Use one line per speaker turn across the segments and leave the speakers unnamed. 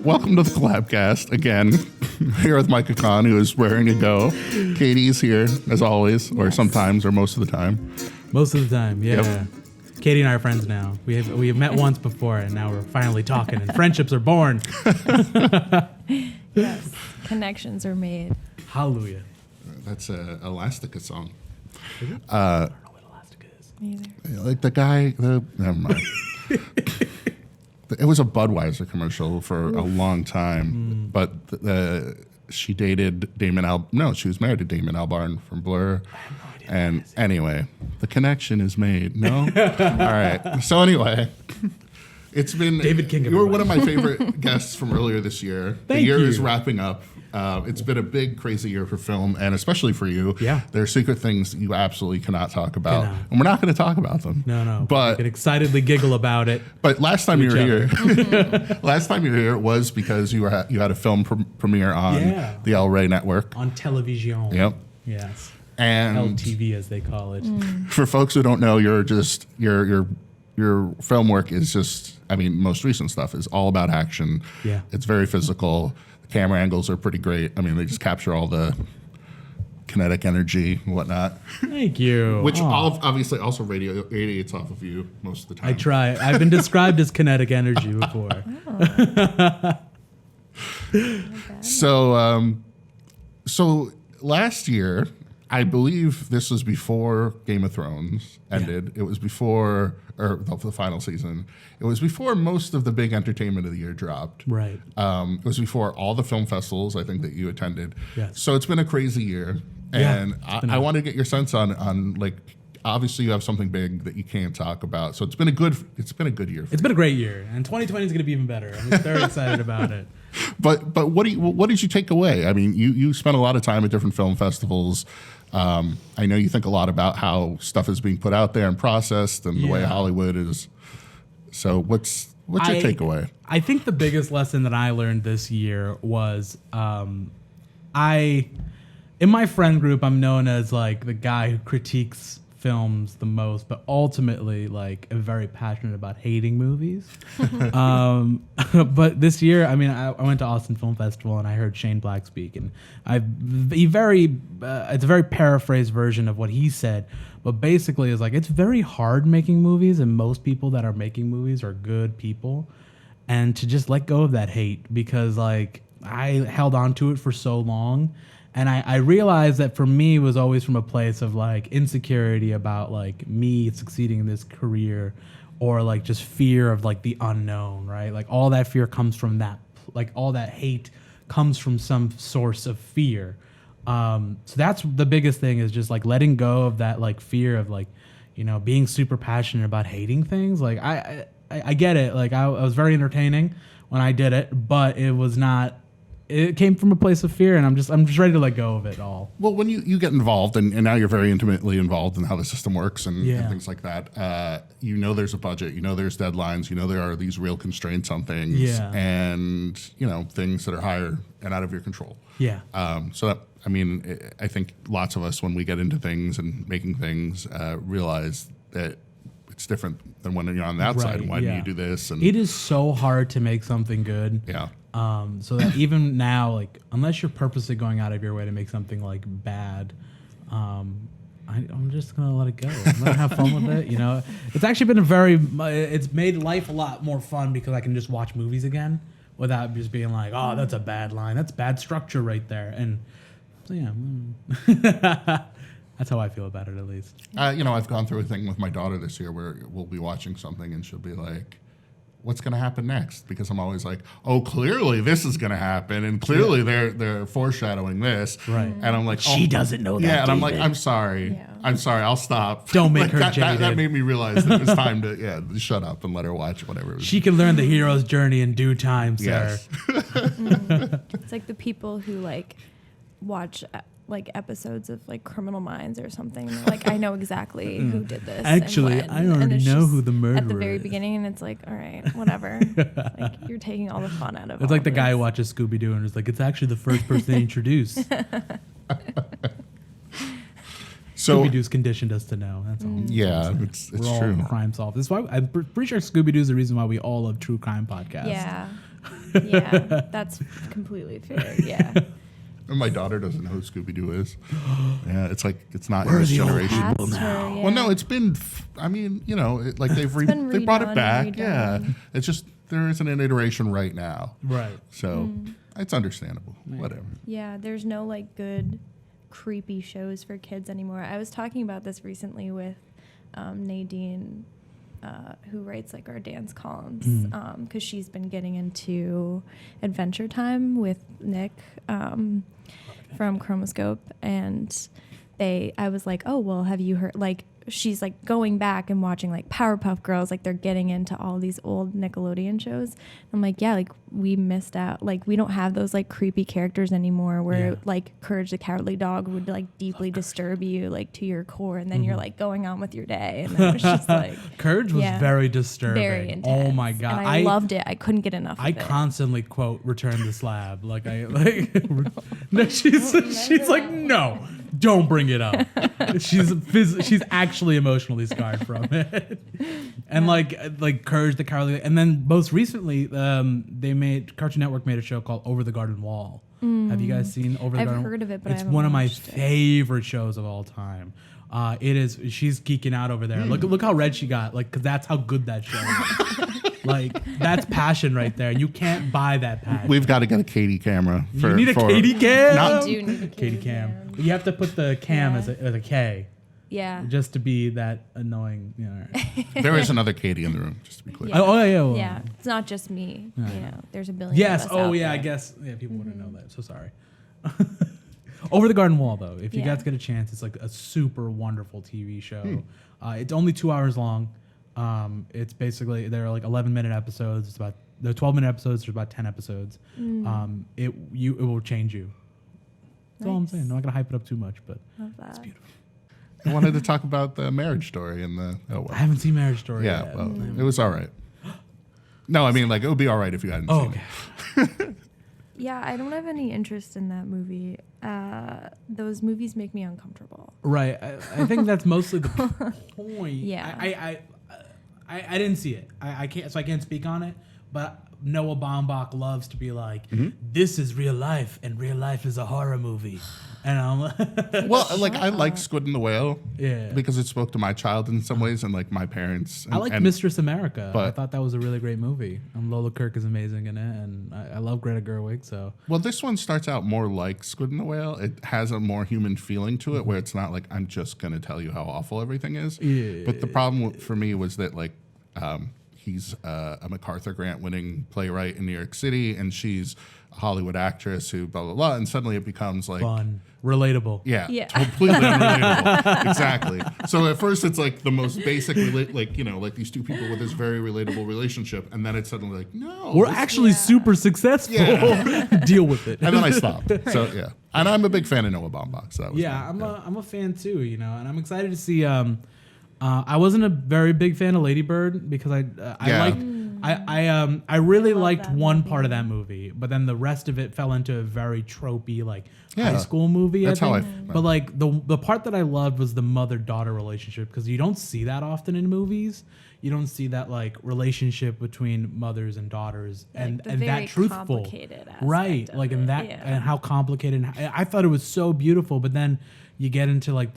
welcome to the CollabCast again. Here with Micah Khan, who is raring to go. Katie's here, as always, or sometimes, or most of the time.
Most of the time, yeah.
Yep.
Katie and I are friends now. We have met once before, and now we're finally talking, and friendships are born.
Yes, connections are made.
Hallelujah.
That's a Elastica song.
Is it? I don't know what Elastica is.
Me either.
Like the guy, never mind. It was a Budweiser commercial for a long time, but she dated she was married to Damon Albarn from Blur.
I have no idea.
And anyway, the connection is made. No? All right. So anyway, it's been...
David King.
You were one of my favorite guests from earlier this year.
Thank
the year
you.
is wrapping up. It's been a big, crazy year for film, and especially for you.
Yeah.
There are secret things that you absolutely cannot talk about.
Cannot.
And we're not going to talk about them.
No.
But
We can excitedly giggle about it.
But last time you were
each
here, was because you had a film premiere on the El Rey network.
On television.
Yep.
Yes.
And
LTV, as they call it.
for folks who don't know, your film work is just, most recent stuff is all about action.
Yeah.
It's very physical. The camera angles are pretty great. They just capture all the kinetic energy and whatnot.
Thank you.
Which obviously also radiates off of you most of the time.
I try. I've been described as kinetic energy before.
So last year, I believe this was before Game of Thrones ended. Yeah. It was before, or the final season. It was before most of the big entertainment of the year dropped.
Right.
It was before all the film festivals, I think, that you attended.
Yes.
So it's been a crazy year. And I want to get your sense on obviously you have something big that you can't talk about. So it's been a good year.
It's been a great year, and 2020 is going to be even better. I'm very excited about it.
But what did you take away? You spent a lot of time at different film festivals. I know you think a lot about how stuff is being put out there and processed, and the way Hollywood is. So what's your takeaway?
I think the biggest lesson that I learned this year was in my friend group, I'm known as the guy who critiques films the most, but ultimately am very passionate about hating movies. But this year, I went to Austin Film Festival and I heard Shane Black speak, and it's a very paraphrased version of what he said, but basically is it's very hard making movies, and most people that are making movies are good people, and to just let go of that hate, because I held on to it for so long. And I realized that for me it was always from a place of insecurity about me succeeding in this career, or just fear of the unknown, right? All that fear comes from that, all that hate comes from some source of fear. So that's the biggest thing, is just letting go of that fear of being super passionate about hating things. I get it. I was very entertaining when I did it, but it was not. It came from a place of fear, and I'm just ready to let go of it all.
Well, when you get involved, and now you're very intimately involved in how the system works and things like that, there's a budget, there's deadlines, there are these real constraints on things, and things that are higher and out of your control.
Yeah.
So that, I think lots of us, when we get into things and making things, realize that it's different than when you're on the outside. Why do you do this? And
it is so hard to make something good.
Yeah.
So that even now, unless you're purposely going out of your way to make something bad, I'm just gonna let it go. I'm gonna have fun with it. It's actually been it's made life a lot more fun, because I can just watch movies again without just being oh, that's a bad line, that's bad structure right there. And so that's how I feel about it, at least.
I've gone through a thing with my daughter this year where we'll be watching something and she'll be like, what's going to happen next? Because I'm always oh, clearly this is going to happen, and clearly they're foreshadowing this.
Right.
And I'm
she doesn't know that.
Yeah, and
David.
I'm sorry. Yeah. I'm sorry, I'll stop.
Don't make her jaded.
That made me realize that it was time to shut up and let her watch whatever.
She can learn the hero's journey in due time, sir.
Yes.
It's the people who watch episodes of Criminal Minds or something. I know exactly who did this.
Actually, I already know who the murderer is.
At the very beginning, and it's all right, whatever. You're taking all the fun out of it.
It's the guy who watches Scooby-Doo and is it's actually the first person they introduced. So Scooby-Doo's conditioned us to know. That's all.
Yeah, it's
We're
true.
All crime solvers. That's why I'm pretty sure Scooby-Doo's the reason why we all love true crime podcasts.
Yeah. Yeah, that's completely fair. Yeah.
And my daughter doesn't know who Scooby-Doo is. Yeah, it's like, it's not in
We're
this
the old
generation.
people
Past
now.
her, yeah.
Well, no, it's been, like they
been
brought it
redone,
back. Yeah.
redone.
It's just, there isn't an iteration right now.
Right.
So it's understandable. Whatever.
Yeah, there's no like good creepy shows for kids anymore. I was talking about this recently with Nadine, who writes like our dance columns, because she's been getting into Adventure Time with Nick from Chromoscope, and I was like, oh well, have you heard, like, she's like going back and watching like Powerpuff Girls, like they're getting into all these old Nickelodeon shows. I'm like, yeah, like we missed out, like we don't have those like creepy characters anymore where like Courage the Cowardly Dog would like deeply disturb you like to your core, and then you're like going on with your day, and then it was just like
Courage was very disturbing.
very intense.
Oh my god,
and I loved it. I couldn't get enough
I
of it.
constantly quote Return the Slab. Like I like no, she's like, no, don't bring it up. She's actually emotionally scarred from it. And like Courage the Cowardly, and then most recently Cartoon Network made a show called Over the Garden Wall. Have you guys seen Over the
I've
Garden?
heard of it, but I
it's
haven't
one of my
watched it.
favorite shows of all time. It is. She's geeking out over there. Look how red she got. Like, because that's how good that show is. Like, that's passion right there. You can't buy that passion.
We've got to get a Katie camera.
You need a Katie cam.
Not-
You do need a
Katie cam. You have to put the cam as a K,
Yeah.
just to be that annoying. You know.
There is another Katie in the room, just to be clear.
Yeah.
Well,
Yeah, it's not just me.
Yeah.
You know, there's a billion.
Yes.
Of us
Oh
out
yeah. I
there.
guess people wouldn't know that. So sorry. Over the Garden Wall, though, if you
Yeah.
guys get a chance, it's like a super wonderful TV show. It's only 2 hours long. It's basically, they're like 11-minute episodes. They're 12-minute episodes. There's about 10 episodes. It will change you. That's all I'm
Nice.
saying. I'm not gonna hype it up too much, but
Love that.
it's beautiful.
I wanted to talk about the Marriage Story and the. Oh
I
well.
haven't seen Marriage Story
Yeah,
yet.
well, it was all right. No, I mean, like, it would be all right if you hadn't
Oh,
seen
okay.
it.
Yeah, I don't have any interest in that movie. Those movies make me uncomfortable.
Right. I think that's mostly the point.
Yeah.
I didn't see it. I can't speak on it. But Noah Baumbach loves to be like, this is real life, and real life is a horror movie. And I'm like,
Well, like, I like Squid and the Whale.
Yeah.
Because it spoke to my child in some ways and, like, my parents. And,
I like
and-
Mistress America. I
but-
thought that was a really great movie. Lola Kirk is amazing in it, and I love Greta Gerwig. So
Well, this one starts out more like Squid and the Whale. It has a more human feeling to it, where it's not like, I'm just going to tell you how awful everything is.
Yeah.
But the problem for me was that, like, he's a MacArthur Grant winning playwright in New York City, and she's a Hollywood actress who blah, blah, blah. And suddenly it becomes like,
fun, relatable.
yeah,
Yeah.
completely unrelatable. Exactly. So at first it's like the most basic, like, you know, like these two people with this very relatable relationship. And then it's suddenly like, no.
We're
this-
actually
Yeah.
super successful.
Yeah.
Deal with it.
And then I stopped. So, yeah. And I'm a big fan of Noah Baumbach. So that was
Yeah,
fun.
I'm a fan too, you know, and I'm excited to see. I wasn't a very big fan of Lady Bird because I
Yeah.
liked. I really
love
liked
that
one
movie.
part of that movie, but then the rest of it fell into a very tropey like
Yeah.
high school movie.
That's how I
think.
felt.
But like the part that I loved was the mother-daughter relationship, because you don't see that often in movies. You don't see that like relationship between mothers and daughters, and
the
and
very
that truthful,
complicated aspect
right?
of
Like in
it,
that
yeah.
and how complicated. And I thought it was so beautiful, but then you get into like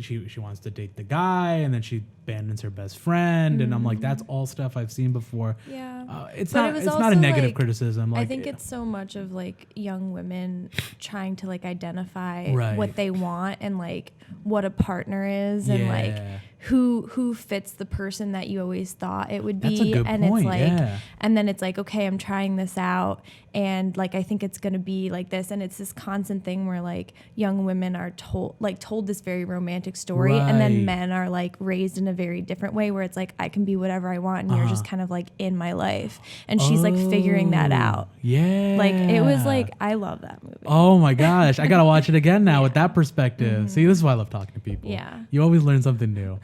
she wants to date the guy, and then she abandons her best friend, and I'm like, that's all stuff I've seen before.
Yeah.
It's
But
not
it was
it's not a
also,
negative
like,
criticism. Like
I think it's so much of like young women trying to like identify
Right.
what they want and like what a partner is and like
Yeah.
who fits the person that you always thought it would be.
That's a good
and
point,
it's like
yeah.
and then it's like, okay, I'm trying this out and like I think it's gonna be like this, and it's this constant thing where like young women are told this very romantic story, and
Right.
then men are like raised in a very different way where it's like I can be whatever I want and you're just kind of like in my life, and she's like figuring that out.
Yeah.
Like it was like I love that movie.
Oh my gosh, I gotta watch it again now with that perspective. See, this is why I love talking to people.
Yeah.
You always learn something new.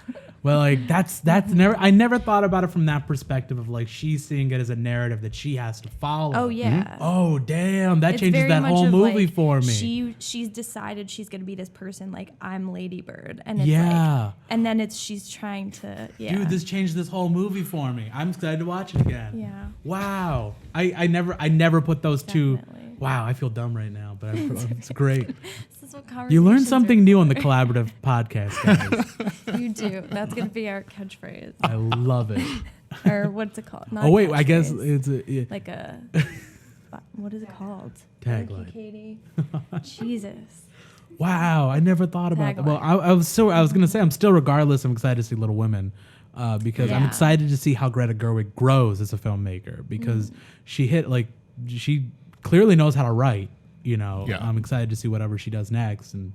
But like that's never. I never thought about it from that perspective of like she's seeing it as a narrative that she has to follow.
Oh yeah.
Oh damn, that
It's
changes
very
that
much
whole
of,
movie
like,
for me.
She's decided she's gonna be this person, like I'm Lady Bird, and it's
Yeah.
like, and then she's trying to, yeah.
Dude, this changed this whole movie for me. I'm excited to watch it again.
Yeah.
Wow. I never put those two.
Definitely.
Wow, I feel dumb right now, but it's great.
This is what
You learn
conversations
something
are
new on the
for.
collaborative podcast, guys.
You do. That's gonna be our catchphrase,
I love it.
or what's it called? Not
Oh
a
wait, I guess
catchphrase.
it's a yeah.
Like a what is it called?
Tagline.
Thank you, Katie. Jesus.
Wow, I never thought about that. Well,
Tagline.
I was gonna say I'm still regardless. I'm excited to see Little Women because I'm
Yeah.
excited to see how Greta Gerwig grows as a filmmaker because she clearly knows how to write. You know,
Yeah.
I'm excited to see whatever she does next. And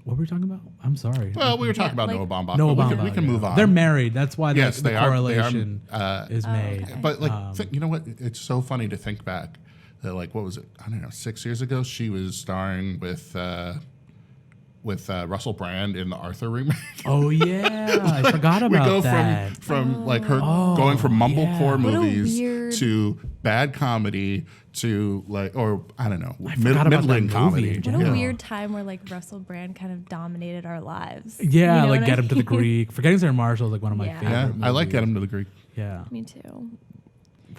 what were we talking about? I'm sorry.
Well, we were talking about
like-
Noah Baumbach.
Noah
but
Baumbach.
we can move on.
They're married. That's why
Yes,
the
they are.
correlation is made.
okay.
But like, you know what? It's so funny to think back. That like, what was it? I don't know. 6 years ago, she was starring with Russell Brand in the Arthur remake.
Oh yeah, I forgot
We
about
go
that.
from like her going from mumblecore
yeah.
What a
movies
weird-
to bad comedy to like, or I don't know,
forgot about
middling
that movie
comedy.
in
What a
Yeah.
weird time where like Russell Brand kind of dominated our lives.
Yeah,
You know
like
what
Get
I
Him to the
mean?
Greek. Forgetting Sarah Marshall is like one of my
Yeah.
favorite.
Yeah, I like
movies.
Get Him to the Greek.
Yeah,
Me too.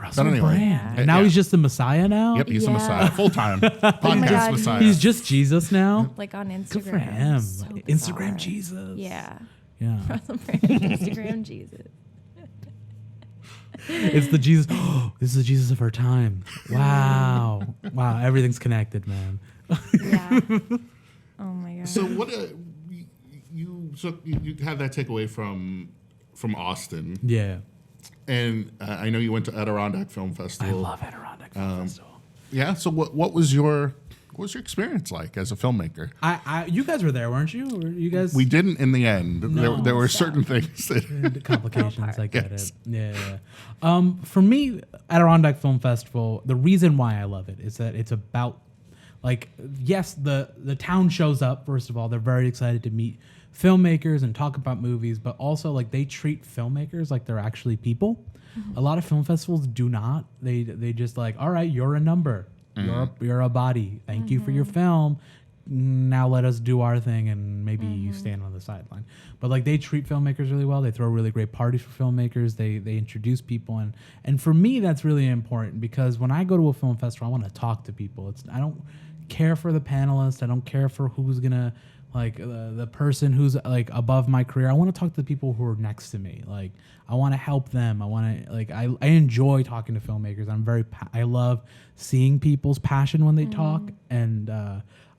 Russell
anyway.
Brand.
Yeah.
And now
Yeah.
he's just the Messiah now.
Yep, he's the
Yeah.
Messiah, full time podcast
God,
Messiah.
He's just Jesus now.
Like on Instagram.
Good for him.
So
Instagram
bizarre.
Jesus.
Yeah.
Yeah.
Russell Brand, Instagram Jesus.
It's the Jesus. This is the Jesus of our time. Wow. Wow. Everything's connected, man.
Yeah. Oh my god.
So what you had that takeaway from Austin,
Yeah.
and I know you went to Adirondack Film
I
Festival.
love Adirondack Film Festival.
Yeah. So what was your experience like as a filmmaker?
You guys were there, weren't you? Were you guys?
We didn't in the end.
No.
There were certain things that
The complications. I get
Yes.
it. Yeah. For me, Adirondack Film Festival, the reason why I love it is that it's about, like, yes, the town shows up. First of all, they're very excited to meet filmmakers and talk about movies, but also like they treat filmmakers like they're actually people. A lot of film festivals do not. They just like, all right, you're a number. You're a body. Thank you for your film. Now let us do our thing, and maybe you stand on the sideline. But like they treat filmmakers really well. They throw really great parties for filmmakers. They introduce people, and for me that's really important because when I go to a film festival, I want to talk to people. I don't care for the panelists. I don't care for who's gonna like the person who's like above my career. I want to talk to the people who are next to me. Like I want to help them. I want to like I enjoy talking to filmmakers. I love seeing people's passion when they talk, and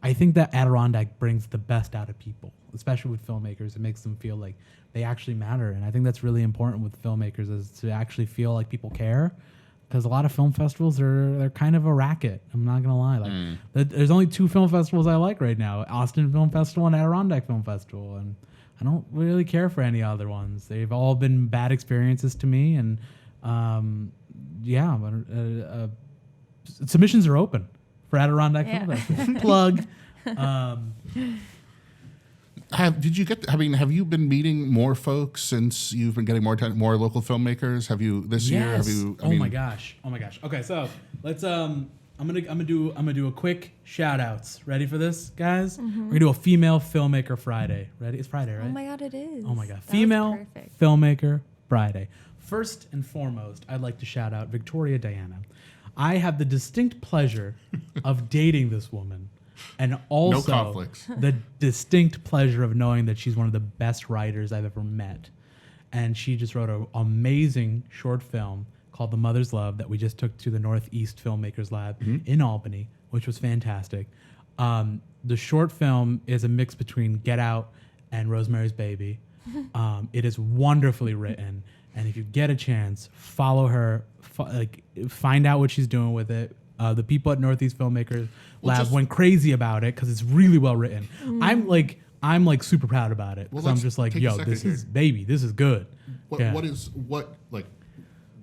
I think that Adirondack brings the best out of people, especially with filmmakers. It makes them feel like they actually matter, and I think that's really important with filmmakers is to actually feel like people care. Because a lot of film festivals they're kind of a racket. I'm not gonna lie. Like there's only 2 film festivals I like right now: Austin Film Festival and Adirondack Film Festival, and I don't really care for any other ones. They've all been bad experiences to me, and submissions are open for Adirondack Film Festival. Plug.
have you been meeting more folks since you've been getting more local filmmakers? Have you this year? Have you?
Oh my gosh. Okay, so let's I'm gonna do a quick shout outs. Ready for this, guys? We're gonna do a female filmmaker Friday. Ready? It's Friday, right?
Oh my god, it is.
Oh my god.
That was
Female
perfect.
filmmaker Friday. First and foremost, I'd like to shout out Victoria Diana. I have the distinct pleasure of dating this woman, and also
conflicts.
the distinct pleasure of knowing that she's one of the best writers I've ever met. And she just wrote an amazing short film called The Mother's Love that we just took to the Northeast Filmmakers Lab in Albany, which was fantastic. The short film is a mix between Get Out and Rosemary's Baby. It is wonderfully written, and if you get a chance, follow her. Find out what she's doing with it. The people at Northeast Filmmakers Lab went crazy about it because it's really well written. I'm like super proud about it because I'm just like, yo, this is good.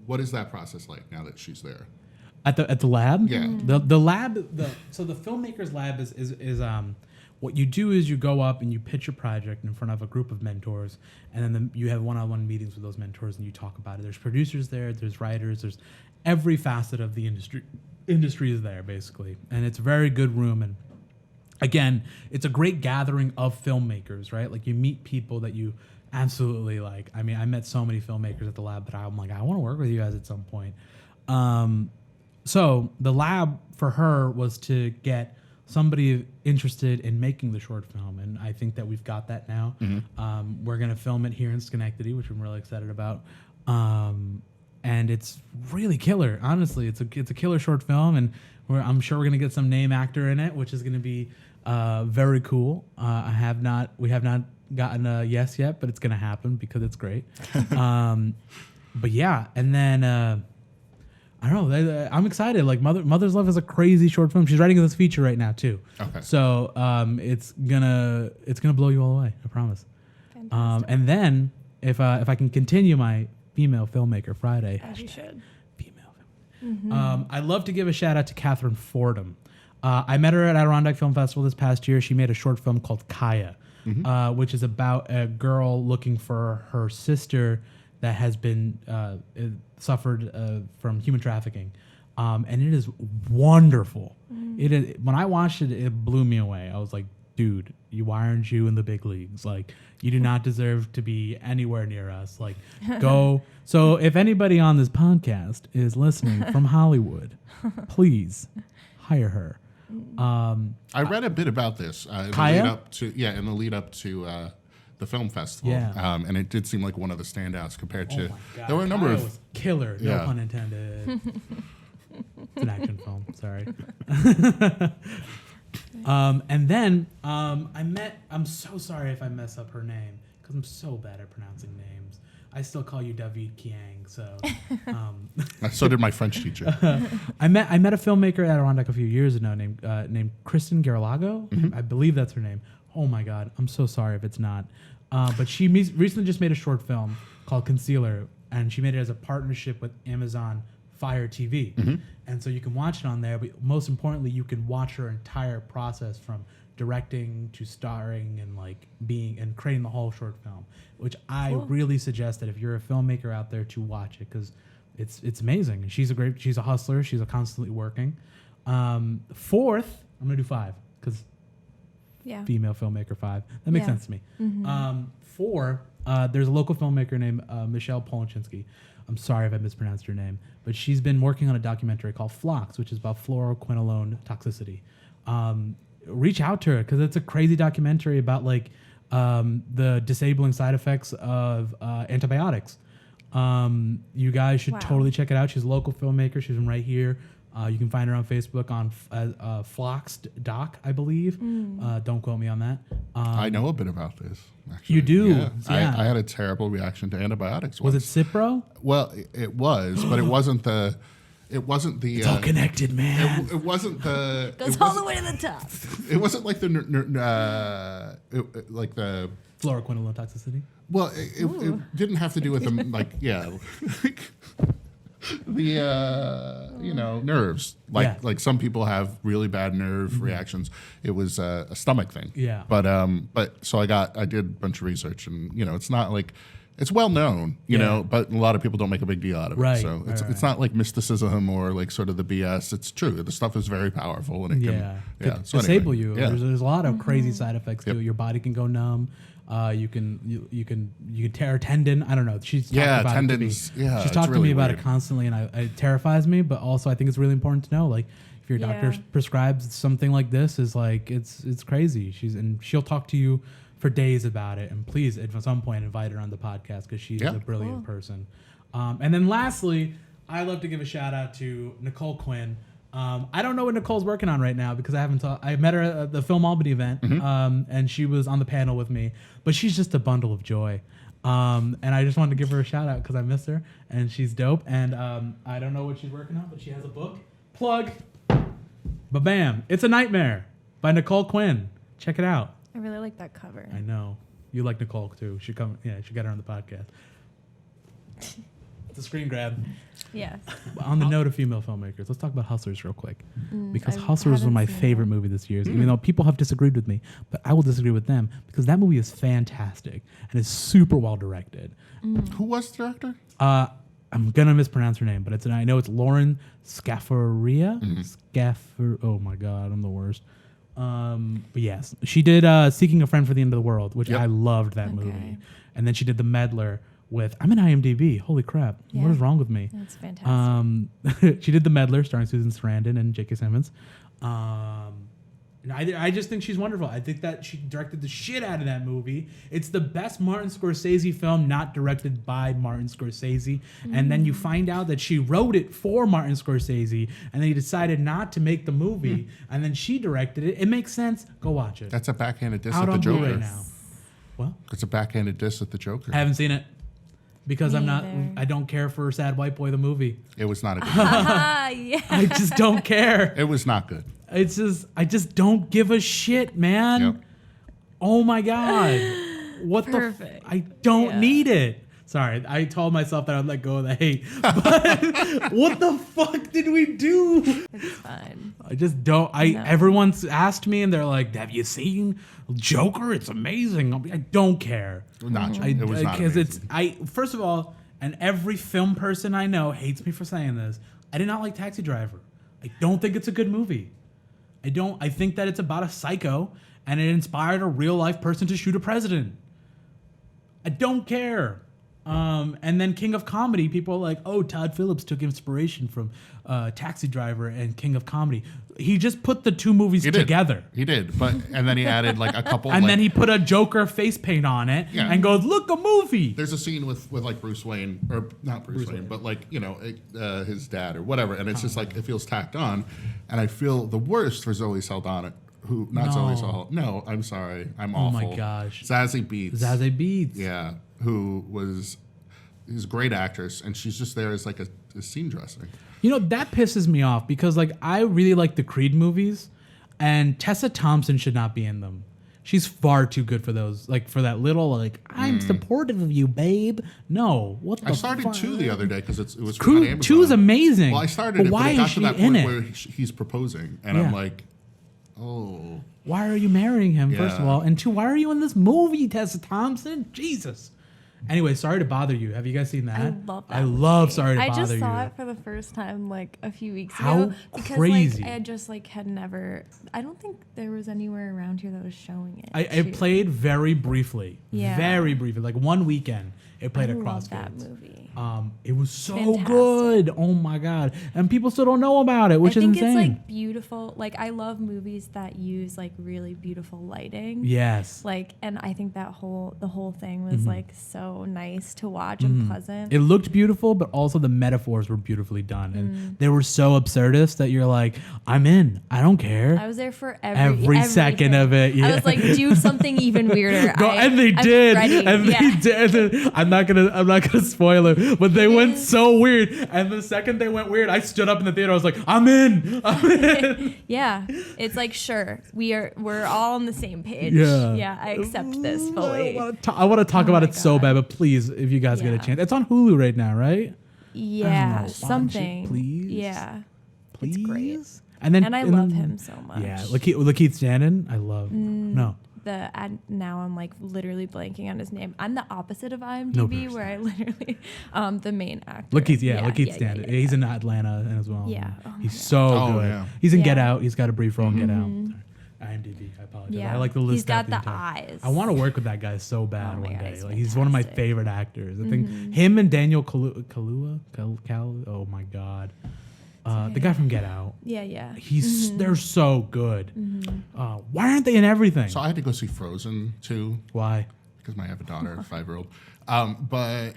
What is that process like now that she's there?
At the lab?
Yeah.
The lab, so the Filmmakers Lab is what you do is you go up and you pitch your project in front of a group of mentors, and then you have one-on-one meetings with those mentors and you talk about it. There's producers there, there's writers, there's every facet of the industry is there basically, and it's a very good room. And again, it's a great gathering of filmmakers, right? Like you meet people that you absolutely like. I mean, I met so many filmmakers at the lab that I'm like, I want to work with you guys at some point. So the lab for her was to get somebody interested in making the short film, and I think that we've got that now. We're going to film it here in Schenectady, which I'm really excited about. And it's really killer. Honestly, it's a killer short film, and I'm sure we're going to get some name actor in it, which is going to be very cool. We have not gotten a yes yet, but it's going to happen because it's great. But yeah, and then I don't know. I'm excited. Like Mother's Love is a crazy short film. She's writing this feature right now too. Okay. So it's gonna blow you all away. I promise. Fantastic. And then if I can continue my female filmmaker Friday.
As you should.
Female. I'd love to give a shout out to Catherine Fordham. I met her at Adirondack Film Festival this past year. She made a short film called Kaya, which is about a girl looking for her sister that has been suffered from human trafficking, and it is wonderful. It is. When I watched it, it blew me away. I was like, dude, why aren't you in the big leagues? Like, you do not deserve to be anywhere near us. Like, go. So if anybody on this podcast is listening from Hollywood, please hire her.
I read a bit about this in the lead up to the film festival, and it did seem like one of the standouts compared to. There were a number of
killer, no pun intended. It's an action film. Sorry. And then I'm so sorry if I mess up her name because I'm so bad at pronouncing names. I still call you David Kiang, so.
So did my French teacher.
I met a filmmaker at Adirondack a few years ago named Kristen Garlago. I believe that's her name. Oh my God, I'm so sorry if it's not. But she recently just made a short film called Concealer, and she made it as a partnership with Amazon Fire TV. And so you can watch it on there, but most importantly, you can watch her entire process from directing to starring and like being and creating the whole short film, which I really suggest that if you're a filmmaker out there to watch it, because it's amazing. She's a hustler. She's constantly working. Fourth, I'm gonna do 5 because female filmmaker 5. That makes sense to me. 4, there's a local filmmaker named Michelle Polaczynski. I'm sorry if I mispronounced her name, but she's been working on a documentary called Phlox, which is about fluoroquinolone toxicity. Reach out to her because it's a crazy documentary about like the disabling side effects of antibiotics. You guys should totally check it out. She's a local filmmaker. She's from right here. You can find her on Facebook on Phlox Doc, I believe. Don't quote me on that.
I know a bit about this. Actually.
You do?
Yeah. I had a terrible reaction to antibiotics once.
Was it Cipro?
Well, it was, but it wasn't the.
It's all connected, man.
It wasn't the.
Goes all the way to the top.
It wasn't like the like the
fluoroquinolone toxicity.
Well, it didn't have to do with them, like the nerves. Like some people have really bad nerve reactions. It was a stomach thing.
Yeah.
But so I did a bunch of research, and it's not like. It's well known, you know, but a lot of people don't make a big deal out of it. So it's not like mysticism or like sort of the BS. It's true. The stuff is very powerful, and it can
disable you. Yeah. There's a lot of crazy side effects to it. Your body can go numb. You can tear a tendon. I don't know. She's talked about tendons. She's talked to me about it constantly, and it terrifies me. But also, I think it's really important to know, like, if your doctor prescribes something like this, is like it's crazy. She'll talk to you for days about it, and please at some point invite her on the podcast because she's a brilliant person. And then lastly, I love to give a shout out to Nicole Quinn. I don't know what Nicole's working on right now because I met her at the Film Albany event, and she was on the panel with me, but she's just a bundle of joy. And I just wanted to give her a shout out because I miss her and she's dope. And I don't know what she's working on, but she has a book. Plug. Ba-bam. It's a Nightmare by Nicole Quinn. Check it out.
I really like that cover.
I know. You like Nicole too. Should get her on the podcast. It's a screen grab.
Yeah.
On the note of female filmmakers, let's talk about Hustlers real quick. Because
I
Hustlers was
haven't
my
seen
favorite movie this year, even though people have disagreed with me. But I will disagree with them because that movie is fantastic and is super well directed.
Who was the director?
I'm gonna mispronounce her name, but I know it's Lauren Scaffaria. Oh my god, I'm the worst. But yes, she did Seeking a Friend for the End of the World, which
Yep.
I loved that movie. And then she did The Meddler with, I'm in IMDb. Holy crap.
Yeah.
What is wrong with me?
That's fantastic.
She did The Meddler starring Susan Sarandon and J.K. Simmons. And I just think she's wonderful. I think that she directed the shit out of that movie. It's the best Martin Scorsese film not directed by Martin Scorsese. And then you find out that she wrote it for Martin Scorsese, and then he decided not to make the movie, and then she directed it. It makes sense. Go watch it.
That's a backhanded diss
Out
at the
on Blu-ray
Joker.
now. Well,
It's a backhanded diss at the Joker.
I haven't seen it because
Me
I'm not.
either.
I don't care for Sad White Boy the movie.
It was not a good
Yeah.
I just don't care.
It was not good.
It's just I just don't give a shit, man.
Yep.
Oh my god. What
Perfect.
I don't
Yeah.
need it. Sorry, I told myself that I'd let go of the hate. But what the fuck did we do?
It's fine.
I just don't.
No.
Everyone's asked me and they're like, "Have you seen Joker? It's amazing." I don't care.
Not true. It was not
Because
amazing.
first of all, and every film person I know hates me for saying this. I did not like Taxi Driver. I don't think it's a good movie. I think that it's about a psycho and it inspired a real life person to shoot a president. I don't care. And then King of Comedy, people are like, oh, Todd Phillips took inspiration from Taxi Driver and King of Comedy. He just put the two movies
He did.
together.
He did, and then he added like a couple.
And
like,
then he put a Joker face paint on it
Yeah.
and goes, look, a movie.
There's a scene with like Bruce Wayne, or not Bruce Wayne, but like his dad or whatever, and it's just like it feels tacked on, and I feel the worst for Zoe Saldana. Who not
No.
Zoe Saldana? No, I'm sorry, I'm
Oh
awful.
my gosh.
Zazie Beetz.
Zazie Beetz.
Yeah, is a great actress, and she's just there as like a scene dressing.
You know, that pisses me off because, like, I really like the Creed movies, and Tessa Thompson should not be in them. She's far too good for those. Like, for that little, like, I'm supportive of you, babe. No. What the
I started
fuck?
2 the other day because it was on
Creed
Amazon.
2 is amazing.
Well, I started
but
it,
why
but it got
is
to
she
that
in
point
it?
where he's proposing, and
Yeah.
I'm like, oh.
Why are you marrying him, first of
Yeah.
all? And two, why are you in this movie, Tessa Thompson? Jesus. Anyway, Sorry to Bother You. Have you guys seen that?
I love that.
I love
movie.
Sorry to
I
Bother
just
You.
saw it for the first time like a few weeks
How
ago because
crazy.
like I just like had never. I don't think there was anywhere around here that was showing it.
I
too.
played very briefly.
Yeah.
Very briefly. Like one weekend, it played
I
across
love that
fields.
movie.
It was so
Fantastic.
good. Oh my god! And people still don't know about it, which
I
is
think
insane.
it's like beautiful. Like I love movies that use like really beautiful lighting.
Yes.
Like, and I think the whole thing was like so nice to watch and pleasant.
It looked beautiful, but also the metaphors were beautifully done, and they were so absurdist that you're like, I'm in. I don't care.
I was there for
Every second of it, yeah.
I was like, do something even weirder.
Go, and they
I'm
did,
ready.
and
Yeah.
they did. I'm not gonna spoil it, but they went so weird. And the second they went weird, I stood up in the theater. I was like, I'm in. I'm in.
Yeah, it's like sure we're all on the same page.
Yeah.
Yeah, I accept this fully.
I want to talk about
my
it so
God.
bad, but please, if you guys get a
Yeah.
chance, it's on Hulu right now, right?
Yeah,
know, watch it,
something.
please.
Yeah,
Please.
it's great.
And then
And I
and
love
then-
him so much.
Yeah, Lakeith Stanton, I love. No.
Now I'm like literally blanking on his name. I'm the opposite of IMDb,
No,
where I literally the main actor.
Lakeith Stanton.
Yeah.
He's in Atlanta as well.
Yeah. Oh my
He's
God.
so
Oh,
good.
yeah.
He's in
Yeah.
Get Out. He's got a brief role in Get Out. IMDb. I apologize.
Yeah.
I like the list.
He's got
out
the
entire-
eyes.
I want to work with that guy so bad
Oh my
one
God,
day.
he's
Like, he's one of my
fantastic.
favorite actors. I think him and Daniel Kaluuya. Oh my God. The guy from Get Out.
Yeah.
They're so good. Why aren't they in everything?
So I had to go see Frozen 2
Why?
because I have a daughter, a 5-year-old. But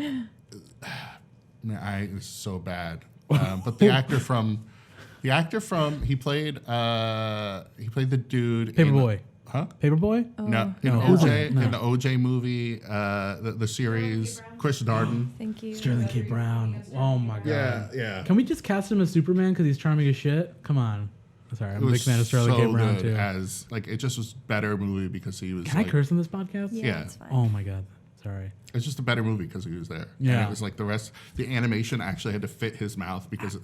man, it's so bad. But the actor from he played the dude
Paperboy.
Huh?
Paperboy?
No,
No, who's
OJ,
in it? No.
in the OJ movie, the series, Chris Darden.
Thank you.
Sterling K. Brown. Oh my God.
Yeah.
Can we just cast him as Superman because he's charming as shit? Come on. Sorry, I'm
It
a big
was
fan of Sterling
so
K. Brown
good
too.
as like it just was better movie because he was.
Can I
like,
curse on this podcast?
Yeah,
Yeah.
it's fine.
Oh my God. Sorry.
It's just a better movie because he was there.
Yeah.
And it was like the rest. The animation actually had to fit his mouth because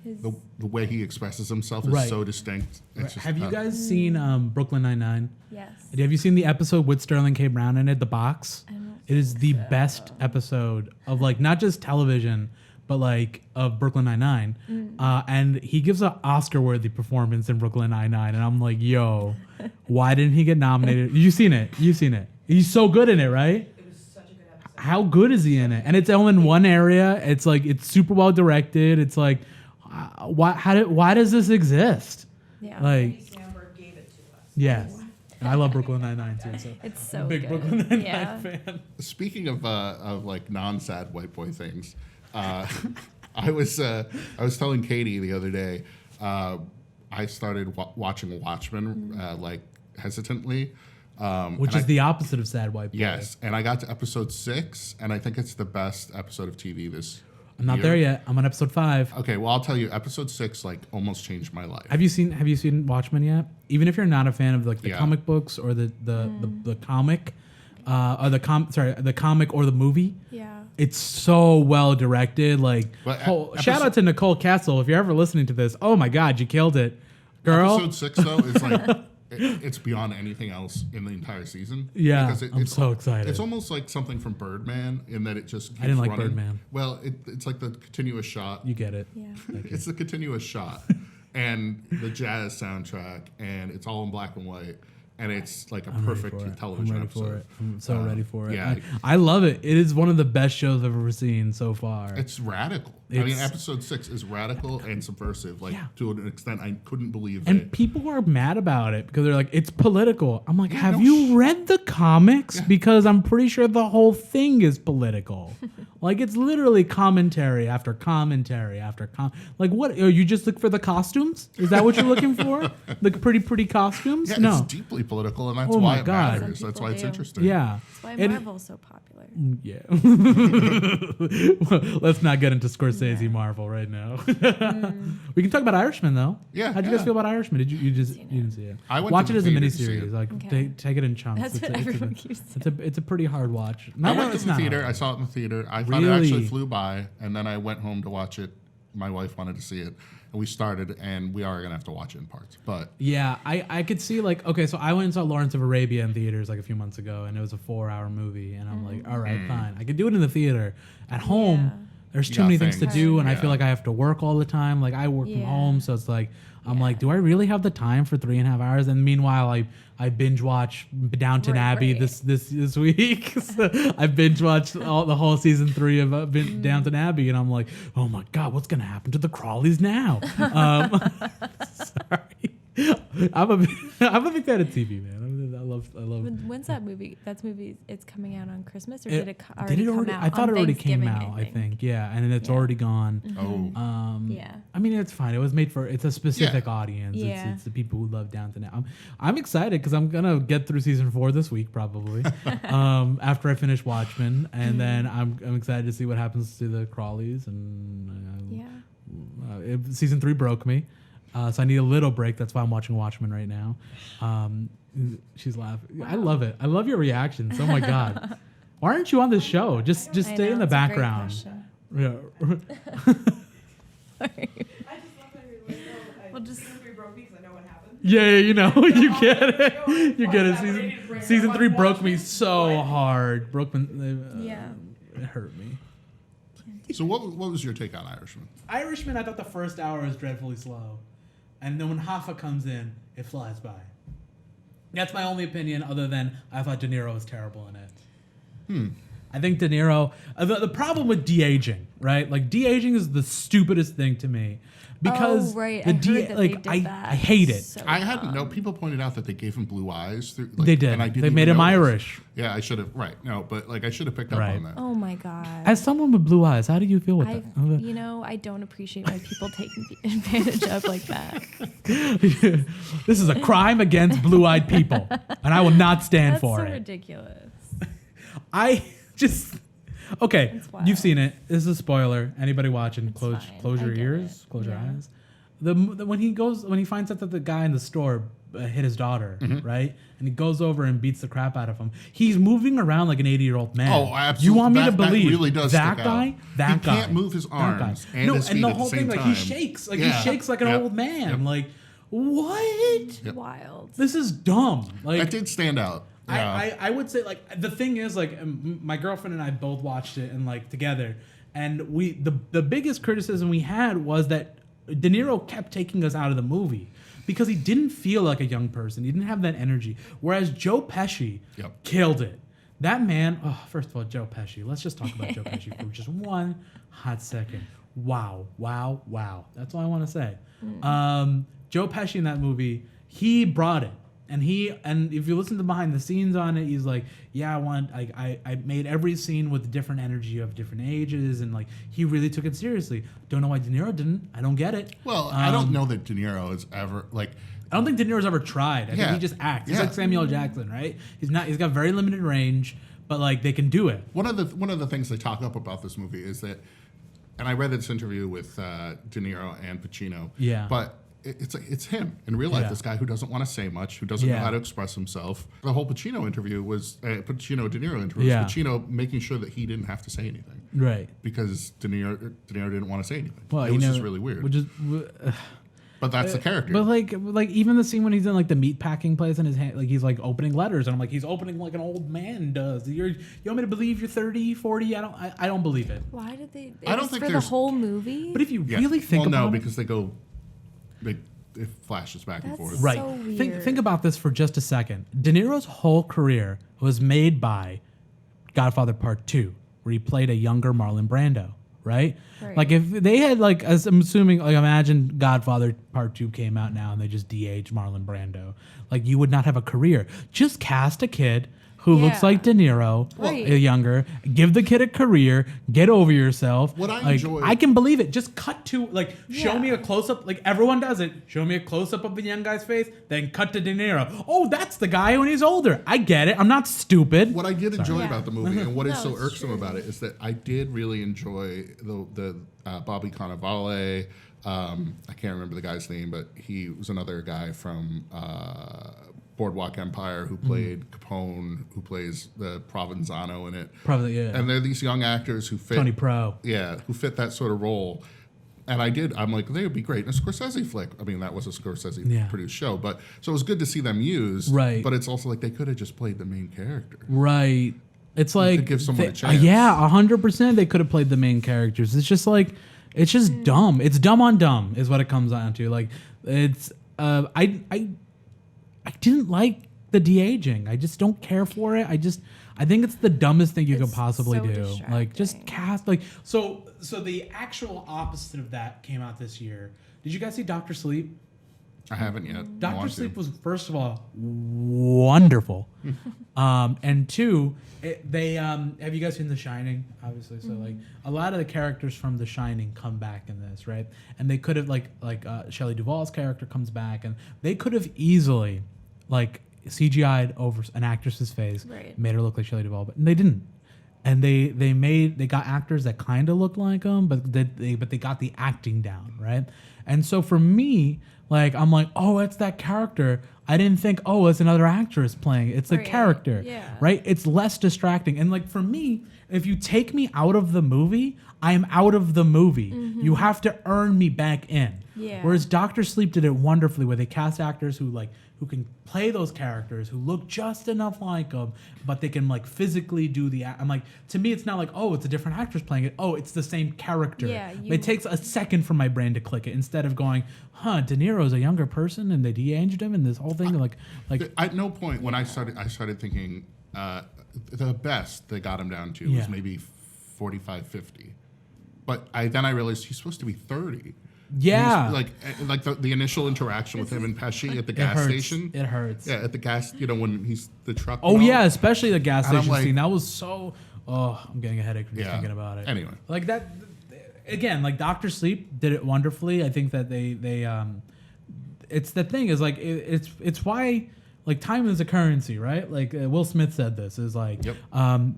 the way he expresses himself is
Right.
so distinct. It's just,
Have you guys seen Brooklyn Nine-Nine?
Yes.
Have you seen the episode with Sterling K. Brown in it, The Box?
I don't
It is the best episode of like not just television, but like of Brooklyn Nine-Nine. And he gives an Oscar-worthy performance in Brooklyn Nine-Nine, and I'm like, yo, why didn't he get nominated? You've seen it. He's so good in it, right?
It was such a good episode.
How good is he in it? And it's all in one area. It's like it's super well directed. It's like, why does this exist?
Yeah.
Like,
Andy Samberg gave it to us.
yes, and I love Brooklyn Nine-Nine too. So
It's so
I'm a big
good.
Brooklyn Nine-Nine
Yeah.
fan.
Speaking of like non-sad white boy things, I was telling Katie the other day, I started watching Watchmen like hesitantly,
Which is the opposite of sad white boy.
yes, and I got to episode 6, and I think it's the best episode of TV this.
I'm not
year.
there yet. I'm on episode 5.
Okay, well I'll tell you, episode 6 like almost changed my life.
Have you seen Watchmen yet? Even if you're not a fan of like the
Yeah.
comic books or the comic, or the comic or the movie,
Yeah.
it's so well directed. Like,
But
shout out to Nicole Castle if you're ever listening to this. Oh my God, you killed it, girl.
Episode 6 though is like it's beyond anything else in the entire season.
Yeah,
because
I'm so excited.
It's almost like something from Birdman in that it just keeps
I didn't like
running.
Birdman.
Well, it's like the continuous shot.
You get it.
Yeah.
It's the continuous shot and the jazz soundtrack, and it's all in black and white, and it's like a perfect television
I'm ready
episode.
for it. I'm so ready for it.
yeah.
I love it. It is one of the best shows I've ever seen so far.
It's radical. I mean,
It's-
episode 6 is radical and subversive, like
Yeah.
to an extent I couldn't believe
And
it.
people are mad about it because they're like, it's political. I'm like, have
no
you read the comics? Because I'm pretty sure the whole thing is political. Like, it's literally commentary after commentary after like, what? Oh, you just look for the costumes? Is that what you're looking for? The pretty costumes?
Yeah,
No.
it's deeply political, and that's
Oh
why
my
it
God.
matters.
Some
That's
people
why it's
do.
interesting.
Yeah.
That's why
And-
Marvel's so popular.
Yeah. Let's not get into Scorsese Marvel right now. We can talk about Irishman though.
Yeah,
How'd you guys
yeah.
feel about Irishman? Did you just
Seen
you
it.
didn't see it?
I went
Watch
to
it
the
as a
theater to see
miniseries.
it.
Like
Okay.
take it in chunks.
That's what everyone keeps saying.
It's a pretty hard watch.
I went to
it's
the
not
theater.
hard.
I saw it in the theater. I thought it
Really?
actually flew by, and then I went home to watch it. My wife wanted to see it, and we started, and we are gonna have to watch it in parts. But
Yeah, I could see like, okay, so I went and saw Lawrence of Arabia in theaters like a few months ago, and it was a 4-hour movie, and I'm like, all right, fine, I could do it in the theater. At home,
Yeah.
there's
You
too
got
many things to
things.
do, and I
Yeah.
feel like I have to work all the time. Like I work from
Yeah.
home, so it's like I'm like, do I really have the time for 3.5 hours? And meanwhile, I binge watch Downton
Right,
Abbey
right.
this week. So I binge watched the whole season 3 of Downton Abbey, and I'm like, oh my God, what's gonna happen to the Crawleys now? Sorry, I'm a big fan of TV, man. I love.
When's that movie? It's coming out on Christmas, or
It-
did it already
did it
come
already?
out?
I thought
on
it already came
Thanksgiving,
out. I think, yeah, and then it's
Yeah.
already gone.
oh,
Yeah.
I mean, it's fine. It was made for it's a specific
Yeah.
audience.
Yeah.
It's the people who love Downton Abbey. I'm excited because I'm gonna get through season 4 this week probably. After I finish Watchmen, and then I'm excited to see what happens to the Crawleys. And
Yeah.
season 3 broke me, so I need a little break. That's why I'm watching Watchmen right now. She's laughing. I love it. I love your reactions. Oh my God. Why aren't you on this show? Just
I
stay
know,
in the
it's a great
background.
question.
Yeah.
Sorry.
I just love how you're like, oh,
We'll just-
season 3 broke me because I know what happened.
Yeah, you know, you get it. You get it.
Why is that rated?
Season 3
Watch
broke me
Watchmen?
so hard.
Yeah.
It hurt me.
so what was your take on Irishman?
Irishman, I thought the first hour is dreadfully slow. And then when Hoffa comes in, it flies by. That's my only opinion, other than I thought De Niro was terrible in it. I think De Niro... the problem with de-aging, right? Like, de-aging is the stupidest thing to me. Because
oh, right.
the
I heard that they did
I
that.
hate it.
So
I hadn't
dumb.
know. People pointed out that they gave him blue eyes. Through, like,
They did.
And I didn't
They made
even
him
notice.
Irish.
Yeah, I should have. Right. No, but like I should have picked up
Right.
on that.
Oh my God.
As someone with blue eyes, how do you feel with
I,
that?
you know, I don't appreciate when people taking advantage of like that.
This is a crime against blue-eyed people, and I will not stand
That's
for
so
it.
ridiculous.
I just okay.
It's wild.
You've seen it. This is a spoiler. Anybody watching?
It's
Close
fine.
close
I
your
get
ears.
it.
Close your
Yeah.
eyes. when he finds out that the guy in the store hit his daughter, right? And he goes over and beats the crap out of him. He's moving around like an 80-year-old man.
Oh, absolutely.
You want me to believe
that really does
that
stick
guy?
out.
That
he
guy
can't move his arms and his feet
and the
at
whole
the same
thing,
time.
like he shakes like an old man. Like what?
Wild.
This is dumb. Like
That did stand out. Yeah.
I would say like the thing is like my girlfriend and I both watched it and like together, and the biggest criticism we had was that De Niro kept taking us out of the movie because he didn't feel like a young person. He didn't have that energy. Whereas Joe Pesci killed it. That man. Oh, first of all, Joe Pesci. Let's just talk about Joe Pesci for just one hot second. Wow. That's all I want to say. Joe Pesci in that movie, he brought it. And if you listen to behind the scenes on it, he's like, yeah, I made every scene with different energy of different ages, and like he really took it seriously. Don't know why De Niro didn't. I don't get it.
Well, I don't know that De Niro has ever like.
I don't think De Niro's ever tried. I think he just acts. He's like Samuel L. Jackson, right? He's got very limited range, but like they can do it.
One of the things they talk up about this movie is that, and I read this interview with De Niro and Pacino.
Yeah.
But it's him in real life.
Yeah.
This guy who doesn't want to say much, who doesn't know how to express himself. The whole Pacino interview was Pacino De Niro interview was Pacino making sure that he didn't have to say anything,
right?
Because De Niro didn't want to say anything.
Well,
it was just really weird. But that's the character.
But like even the scene when he's in like the meat packing place in his hand, like he's like opening letters, and I'm like, he's opening like an old man does. You want me to believe you're 30, 40? I don't believe it.
Why did they?
I don't think
for the whole movie.
But if you really think about it,
because it flashes back and
That's
forth.
right.
so weird.
Think about this for just a second. De Niro's whole career was made by Godfather Part 2, where he played a younger Marlon Brando, right? Like if they had like, as I'm assuming, like imagine Godfather Part 2 came out now and they just de-aged Marlon Brando. Like you would not have a career. Just cast a kid who looks like De Niro, younger. Give the kid a career. Get over yourself.
What I enjoy,
I can believe it. Just cut to show me a close up. Like everyone does it. Show me a close up of the young guy's face, then cut to De Niro. Oh, that's the guy when he's older. I get it. I'm not stupid.
What I did enjoy about the movie, and what is so
it's
irksome
true.
about it, is that I did really enjoy the Bobby Cannavale. I can't remember the guy's name, but he was another guy from Boardwalk Empire who played Capone, who plays the Provenzano in it.
Probably, yeah.
And they're these young actors who fit
Tony Pro.
Yeah, who fit that sort of role. And I'm like, they would be great in a Scorsese flick. I mean, that was a Scorsese produced show, but so it was good to see them used.
Right.
But it's also like they could have just played the main character.
Right. It's like
give someone a chance.
Yeah, 100%. They could have played the main characters. It's just like it's just dumb. It's dumb on dumb is what it comes down to. Like it's I didn't like the de-aging. I just don't care for it. I think it's the dumbest thing you could possibly
so
do. Like just
distracting.
cast like so the actual opposite of that came out this year. Did you guys see Dr. Sleep?
I haven't yet. I
Dr.
want
Sleep
to.
was, first of all, wonderful. And two, have you guys seen The Shining? Obviously. So, like, a lot of the characters from The Shining come back in this, right? And they could have, Shelley Duvall's character comes back, and they could have easily, like, CGI'd over an actress's face, made her look like Shelley Duvall, but they didn't. And they got actors that kind of looked like them, but they got the acting down, right? And so for me, like I'm like, oh, it's that character. I didn't think, oh, it's another actress playing. It's the character, right? It's less distracting. And like for me, if you take me out of the movie, I am out of the movie. You have to earn me back in.
Yeah.
Whereas Dr. Sleep did it wonderfully, where they cast actors who can play those characters, who look just enough like them, but they can like physically do the. I'm like, to me, it's not like, oh, it's a different actress playing it. Oh, it's the same character.
Yeah,
it takes a second for my brain to click it instead of going, huh, De Niro's a younger person and they de-aged him and this whole thing. Like
At no point when I started thinking the best they got him down to was maybe 45, 50. But then I realized he's supposed to be 30.
Yeah.
Like the initial interaction with him and Pesci at the gas station.
It hurts.
Yeah, at the gas, when he's the truck.
Oh, yeah, especially the gas
And I'm
station
like-
scene. That was so... Oh, I'm getting a headache from just thinking about it.
Anyway.
Like that... Again, like Dr. Sleep did it wonderfully. I think that they it's the thing is like it's why like time is a currency, right? Like Will Smith said this is like,
Yep.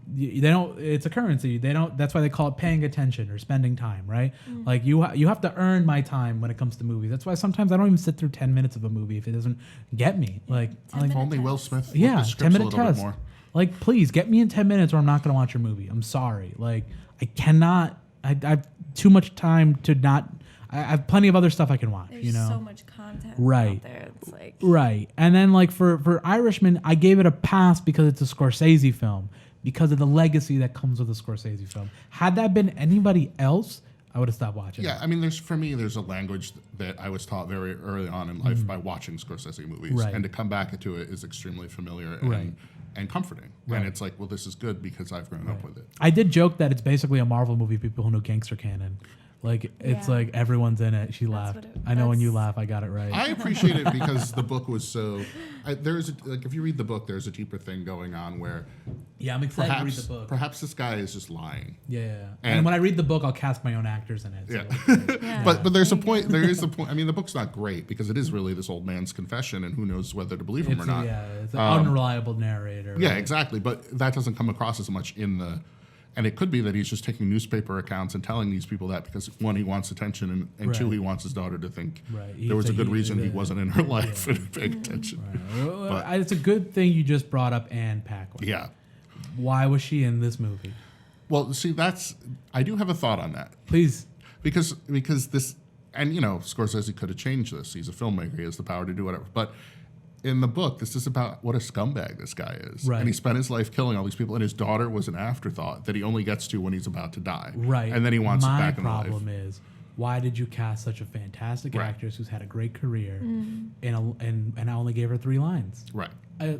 they don't. It's a currency. They don't. That's why they call it paying attention or spending time, right? Like you have to earn my time when it comes to movies. That's why sometimes I don't even sit through 10 minutes of a movie if it doesn't get me. Like,
10 minute
Only Will
test.
Smith.
yeah,
looked the scripts
10-minute
a little bit
test.
more.
Like, please get me in 10 minutes or I'm not going to watch your movie. I'm sorry. Like, I cannot. I've too much time to not. I have plenty of other stuff I can watch.
There's
you know,
so much content
Right.
out there. It's like
right. And then like for Irishman, I gave it a pass because it's a Scorsese film, because of the legacy that comes with a Scorsese film. Had that been anybody else, I would have stopped watching.
Yeah, I mean, there's a language that I was taught very early on in life by watching Scorsese movies,
Right.
and to come back to it is extremely familiar
Right.
and comforting.
Right.
And it's like, well, this is good because I've grown up with it.
I did joke that it's basically a Marvel movie. People who know Gangster Canon, like it's
Yeah.
like everyone's in it. She
That's
laughed.
what it-
I know when you
that's-
laugh, I got it right.
I appreciate it because the book was so. If you read the book, there's a deeper thing going on where
yeah, I'm excited to read the book.
perhaps this guy is just lying.
Yeah.
And-
And when I read the book, I'll cast my own actors in it. So
Yeah.
Yeah.
But there's a
There you
point.
go.
There is a point. I mean, the book's not great because it is really this old man's confession, and who knows whether to believe him or not.
it's an unreliable narrator.
Yeah,
right?
exactly. But that doesn't come across as much in the. And it could be that he's just taking newspaper accounts and telling these people that because one, he wants attention, and two,
Right.
he wants his daughter to think
Right.
there was a good reason he
yeah.
wasn't in her life and paying attention.
Right. Well,
But-
it's a good thing you just brought up Anne Paquin.
Yeah.
Why was she in this movie?
Well, see, I do have a thought on that
Please.
because this, and Scorsese could have changed this. He's a filmmaker; he has the power to do whatever. But in the book, this is about what a scumbag this guy is,
Right.
and he spent his life killing all these people, and his daughter was an afterthought that he only gets to when he's about to die,
Right.
And then he wants
My
it back in life.
problem is, why did you cast such a fantastic
Right.
actress who's had a great career, and I only gave her 3 lines?
Right.
I,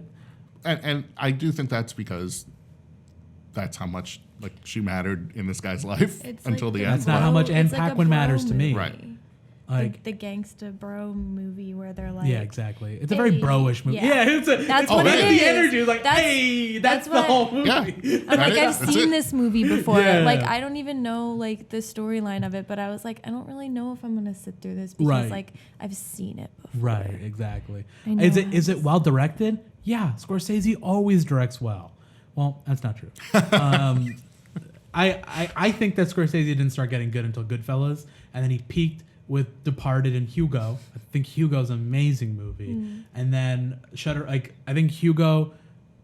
And I do think that's because that's how much like she mattered in this guy's life
It's
until
like
the
the
end.
That's not how much Anne
it's like a
Paquin
bro
matters to me.
movie.
Right.
like,
the gangsta bro movie where they're like,
yeah, exactly. It's a very
Hey,
broish movie.
yeah.
It's
That's
what it
the
is.
energy is like,
That's-
hey, that's the
what-
whole movie.
Yeah.
I'm like,
That's
I've seen
it.
this movie before.
Yeah.
Like, I don't even know like the storyline of it, but I was like, I don't really know if I'm gonna sit through this because
Right.
like I've seen it before.
Right, exactly.
I know
Is
how
it
this-
well directed? Yeah, Scorsese always directs well. Well, that's not true. I think that Scorsese didn't start getting good until Goodfellas, and then he peaked with Departed and Hugo. I think Hugo's an amazing movie, and then I think Hugo,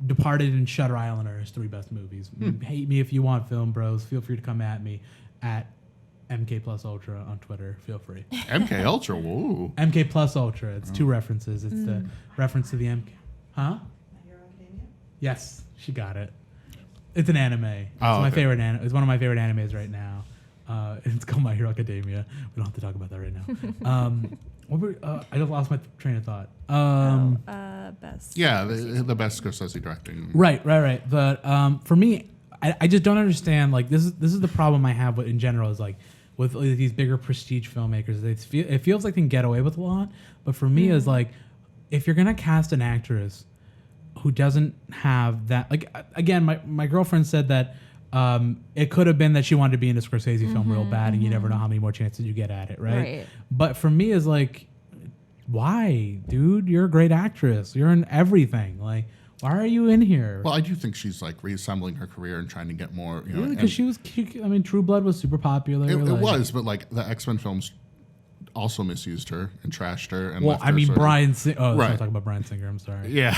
Departed, and Shutter Island are his 3 best movies. Hate me if you want, film bros. Feel free to come at me at MK Plus Ultra on Twitter. Feel free.
MK Ultra, whoa.
MK Plus Ultra. It's 2 references. It's the reference to the MK. Huh?
My Hero Academia?
Yes, she got it. It's an anime. It's
Oh,
my
okay.
favorite. It's one of my favorite animes right now. It's called My Hero Academia. We don't have to talk about that right now. I just lost my train of thought.
Best.
Yeah, the best Scorsese directing.
Right. But for me, I just don't understand. Like this is the problem I have in general is like with these bigger prestige filmmakers. It feels like they can get away with a lot, but for me, is like if you're gonna cast an actress who doesn't have that, like again, my girlfriend said that it could have been that she wanted to be in a Scorsese film real bad, and you never know how many more chances you get at it, right?
Right.
But for me, is like, why, dude? You're a great actress. You're in everything. Like, why are you in here?
Well, I do think she's like reassembling her career and trying to get more.
Really?
and
Because I mean, True Blood was super popular.
it
like-
was, but like the X-Men films also misused her and trashed her. And
Well,
left
I
her
mean,
sort of-
Brian. Let's not
Right.
talk about Brian Singer. I'm sorry,
Yeah.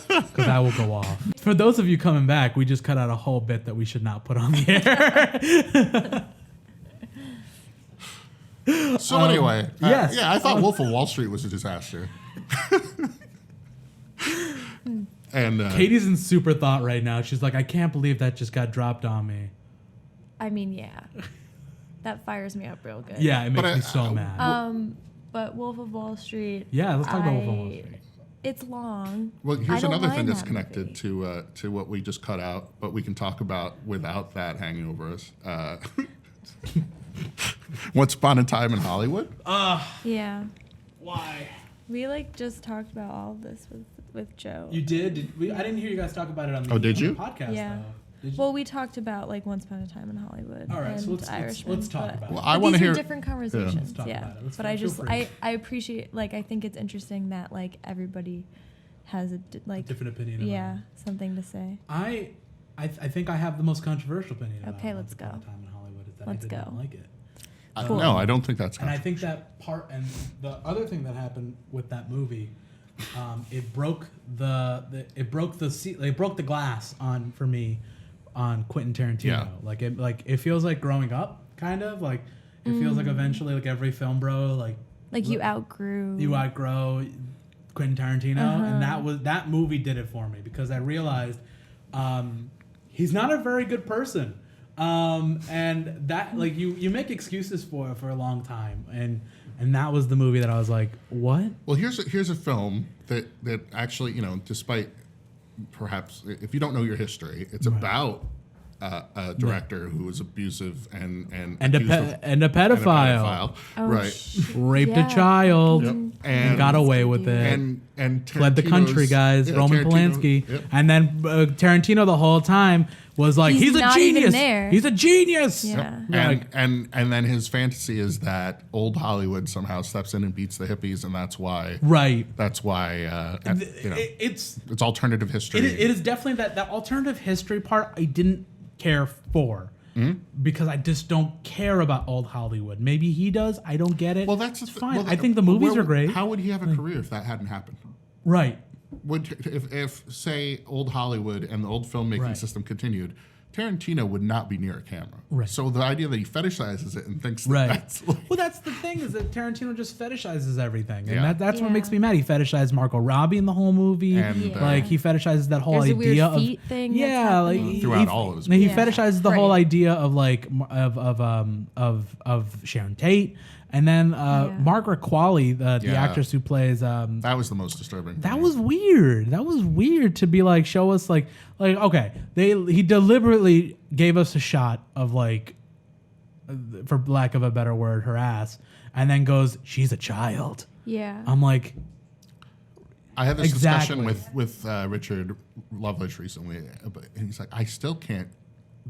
because I will go off. For those of you coming back, we just cut out a whole bit that we should not put on the air.
So anyway,
yes.
I thought Wolf of Wall Street was a disaster. And
Katie's in super thought right now. She's like, I can't believe that just got dropped on me.
I mean, yeah, that fires me up real good.
Yeah, it makes
But
me so mad.
But Wolf of Wall Street.
Yeah, let's talk about Wolf of Wall Street.
It's long.
well,
I
here's
don't
another thing
mind
that's
that
connected
movie.
to what we just cut out, but we can talk about without that hanging over us. Once Upon a Time in Hollywood.
Yeah,
Why?
we like just talked about all of this with Joe.
You did? I didn't hear you guys talk about it on the,
Oh, did
on the
you?
podcast,
Yeah.
though. Did you?
Well, we talked about like Once Upon a Time in Hollywood.
All right,
and
so let's
Irishman,
talk
but-
about it.
Well,
but
I want to
these
hear.
are different conversations.
Let's talk
Yeah,
about it. Let's
but
feel free.
I appreciate, like, I think it's interesting that like everybody has like
different opinion.
Yeah, something to say.
I think I have the most controversial opinion.
Okay,
about
let's
Once Upon
go.
a Time in Hollywood is that
Let's
I did not
go.
like it.
Cool.
No, I don't think that's
And I
controversial.
think that part, and the other thing that happened with that movie, it broke it broke the glass on for me on Quentin Tarantino.
Yeah.
Like it feels like growing up, kind of like it feels like eventually like every film bro
Like you outgrew.
Quentin Tarantino, and that movie did it for me because I realized he's not a very good person. And that like you make excuses for a long time, and that was the movie that I was like, what?
Well, here's a film that actually, despite perhaps if you don't know your history, it's about a director who was abusive and
a
accused of-
and a pedophile.
Oh,
right?
Raped
yeah.
a child
Yep.
and got away with
Dude.
it.
And
Fled the country,
Tarantino's-
guys.
yeah,
Roman
Tarantino-
Polanski,
yep.
and then Tarantino the whole time was like,
He's
"He's a
not even
genius.
there.
He's a genius."
Yeah.
And, and then his fantasy is that old Hollywood somehow steps in and beats the hippies, and that's why
Right.
it's alternative history.
It is definitely that alternative history part I didn't care for. Because I just don't care about old Hollywood. Maybe he does. I don't get it.
Well, that's
it's fine. I think the movies are great.
How would he have a career if that hadn't happened?
Right.
If say old Hollywood and the old filmmaking
Right.
system continued, Tarantino would not be near a camera.
Right.
So the idea that he fetishizes it and thinks that
Right.
that's like,
Well, that's the thing is that Tarantino just fetishizes everything, and
Yeah.
that's what
Yeah.
makes me mad. He fetishized Margot Robbie in the whole movie.
And,
Yeah.
Like he fetishizes that whole
There's a weird
idea of
feet thing that's
yeah, like
happening.
Throughout all of his
He
movies.
fetishizes the
Right.
whole idea of like of Sharon Tate, and then Margaret Qualley, the
Yeah.
actress who plays
that was the most disturbing.
That was weird. That was weird to be like show us like okay, he deliberately gave us a shot of like for lack of a better word, her ass, and then goes, "She's a child."
Yeah.
I'm like,
I had this discussion
Exactly.
with Richard Lovelace recently, and he's like, I still can't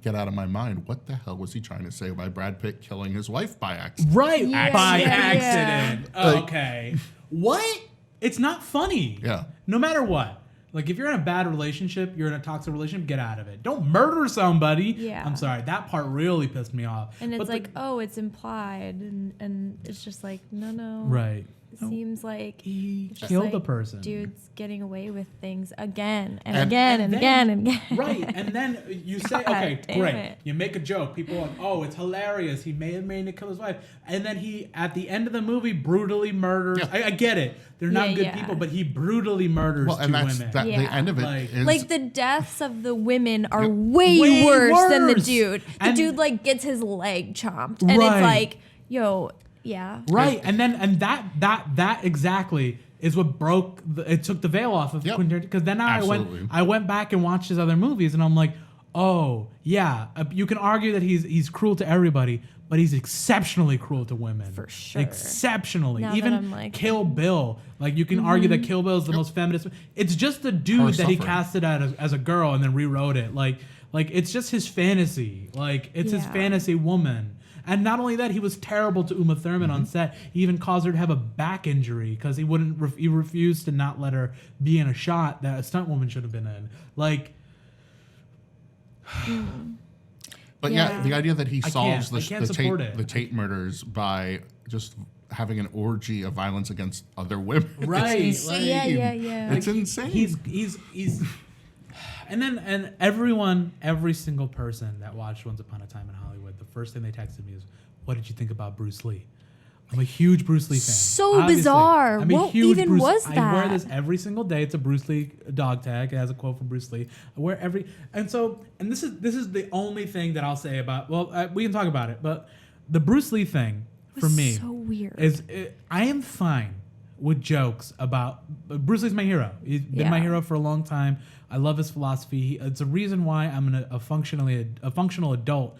get out of my mind what the hell was he trying to say by Brad Pitt killing his wife by accident?
right
Yeah,
by
yeah,
accident.
Like-
Okay, what? It's not funny.
Yeah.
No matter what. Like if you're in a bad relationship, you're in a toxic relationship, get out of it. Don't murder somebody.
Yeah.
I'm sorry. That part really pissed me off.
And it's
But
like, oh, it's implied, and it's just like, no.
right.
It seems like
He
it's just
killed
like
the person.
Dude's getting away with things again and
And-
again and
then-
again and again.
Right, and then you say,
God
okay,
damn
great.
it.
You make a joke. People are like, oh, it's hilarious. He may have made to kill his wife. And then he, at the end of the movie, brutally murders.
Yeah.
I get it. They're not
Yeah,
good
yeah.
people, but he brutally murders
Well,
two
and that's
women.
that. The
Yeah.
end of it
Like-
is
Like the deaths of the women are
Yep.
way,
Way
worse than the
worse.
dude. The
And-
dude like gets his leg chomped, and
Right.
it's like, yo, yeah.
Right, and that exactly is what broke. It took the veil off of
Yep.
Quentin Tarantino. Because then
Absolutely.
I went back and watched his other movies, and I'm like, oh yeah, you can argue that he's cruel to everybody, but he's exceptionally cruel to women.
For sure.
Exceptionally.
Now that
Even
I'm like-
Kill Bill, like you can argue that Kill Bill is the most feminist. It's just the dude
Her
that he
suffering.
casted as a girl and then rewrote it. Like it's just his fantasy. Like it's his
Yeah.
fantasy woman. And not only that, he was terrible to Uma Thurman on set. He even caused her to have a back injury because he wouldn't. He refused to not let her be in a shot that a stunt woman should have been in. Like,
But yeah,
Yeah.
the idea that he solves
I can't support it.
the Tate murders by just having an orgy of violence against other women.
Right,
It's
like-
insane.
Yeah.
It's insane.
he's. And every single person that watched Once Upon a Time in Hollywood, the first thing they texted me is, "What did you think about Bruce Lee?" I'm a huge Bruce Lee fan.
So
Obviously.
bizarre.
I'm a
What
huge
even was
I wear
that?
this every single day. It's a Bruce Lee dog tag. It has a quote from Bruce Lee. I wear this is the only thing that I'll say about. Well, we can talk about it, but the Bruce Lee thing for
was
me
so weird.
I am fine with jokes about Bruce Lee's my hero. He's been my
Yeah.
hero for a long time. I love his philosophy. It's a reason why I'm a functional adult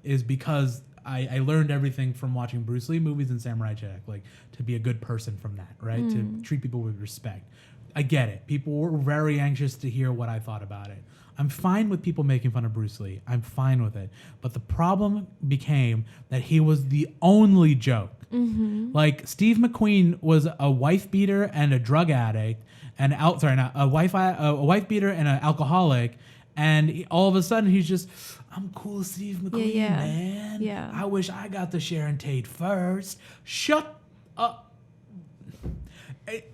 is because I learned everything from watching Bruce Lee movies and Samurai Jack, like to be a good person from that, right? To treat people with respect. I get it. People were very anxious to hear what I thought about it. I'm fine with people making fun of Bruce Lee. I'm fine with it. But the problem became that he was the only joke. Like Steve McQueen was a wife beater and a drug addict, a wife beater and an alcoholic, and all of a sudden he's just, I'm cool, Steve McQueen, man.
Yeah.
I wish I got the Sharon Tate first. Shut up.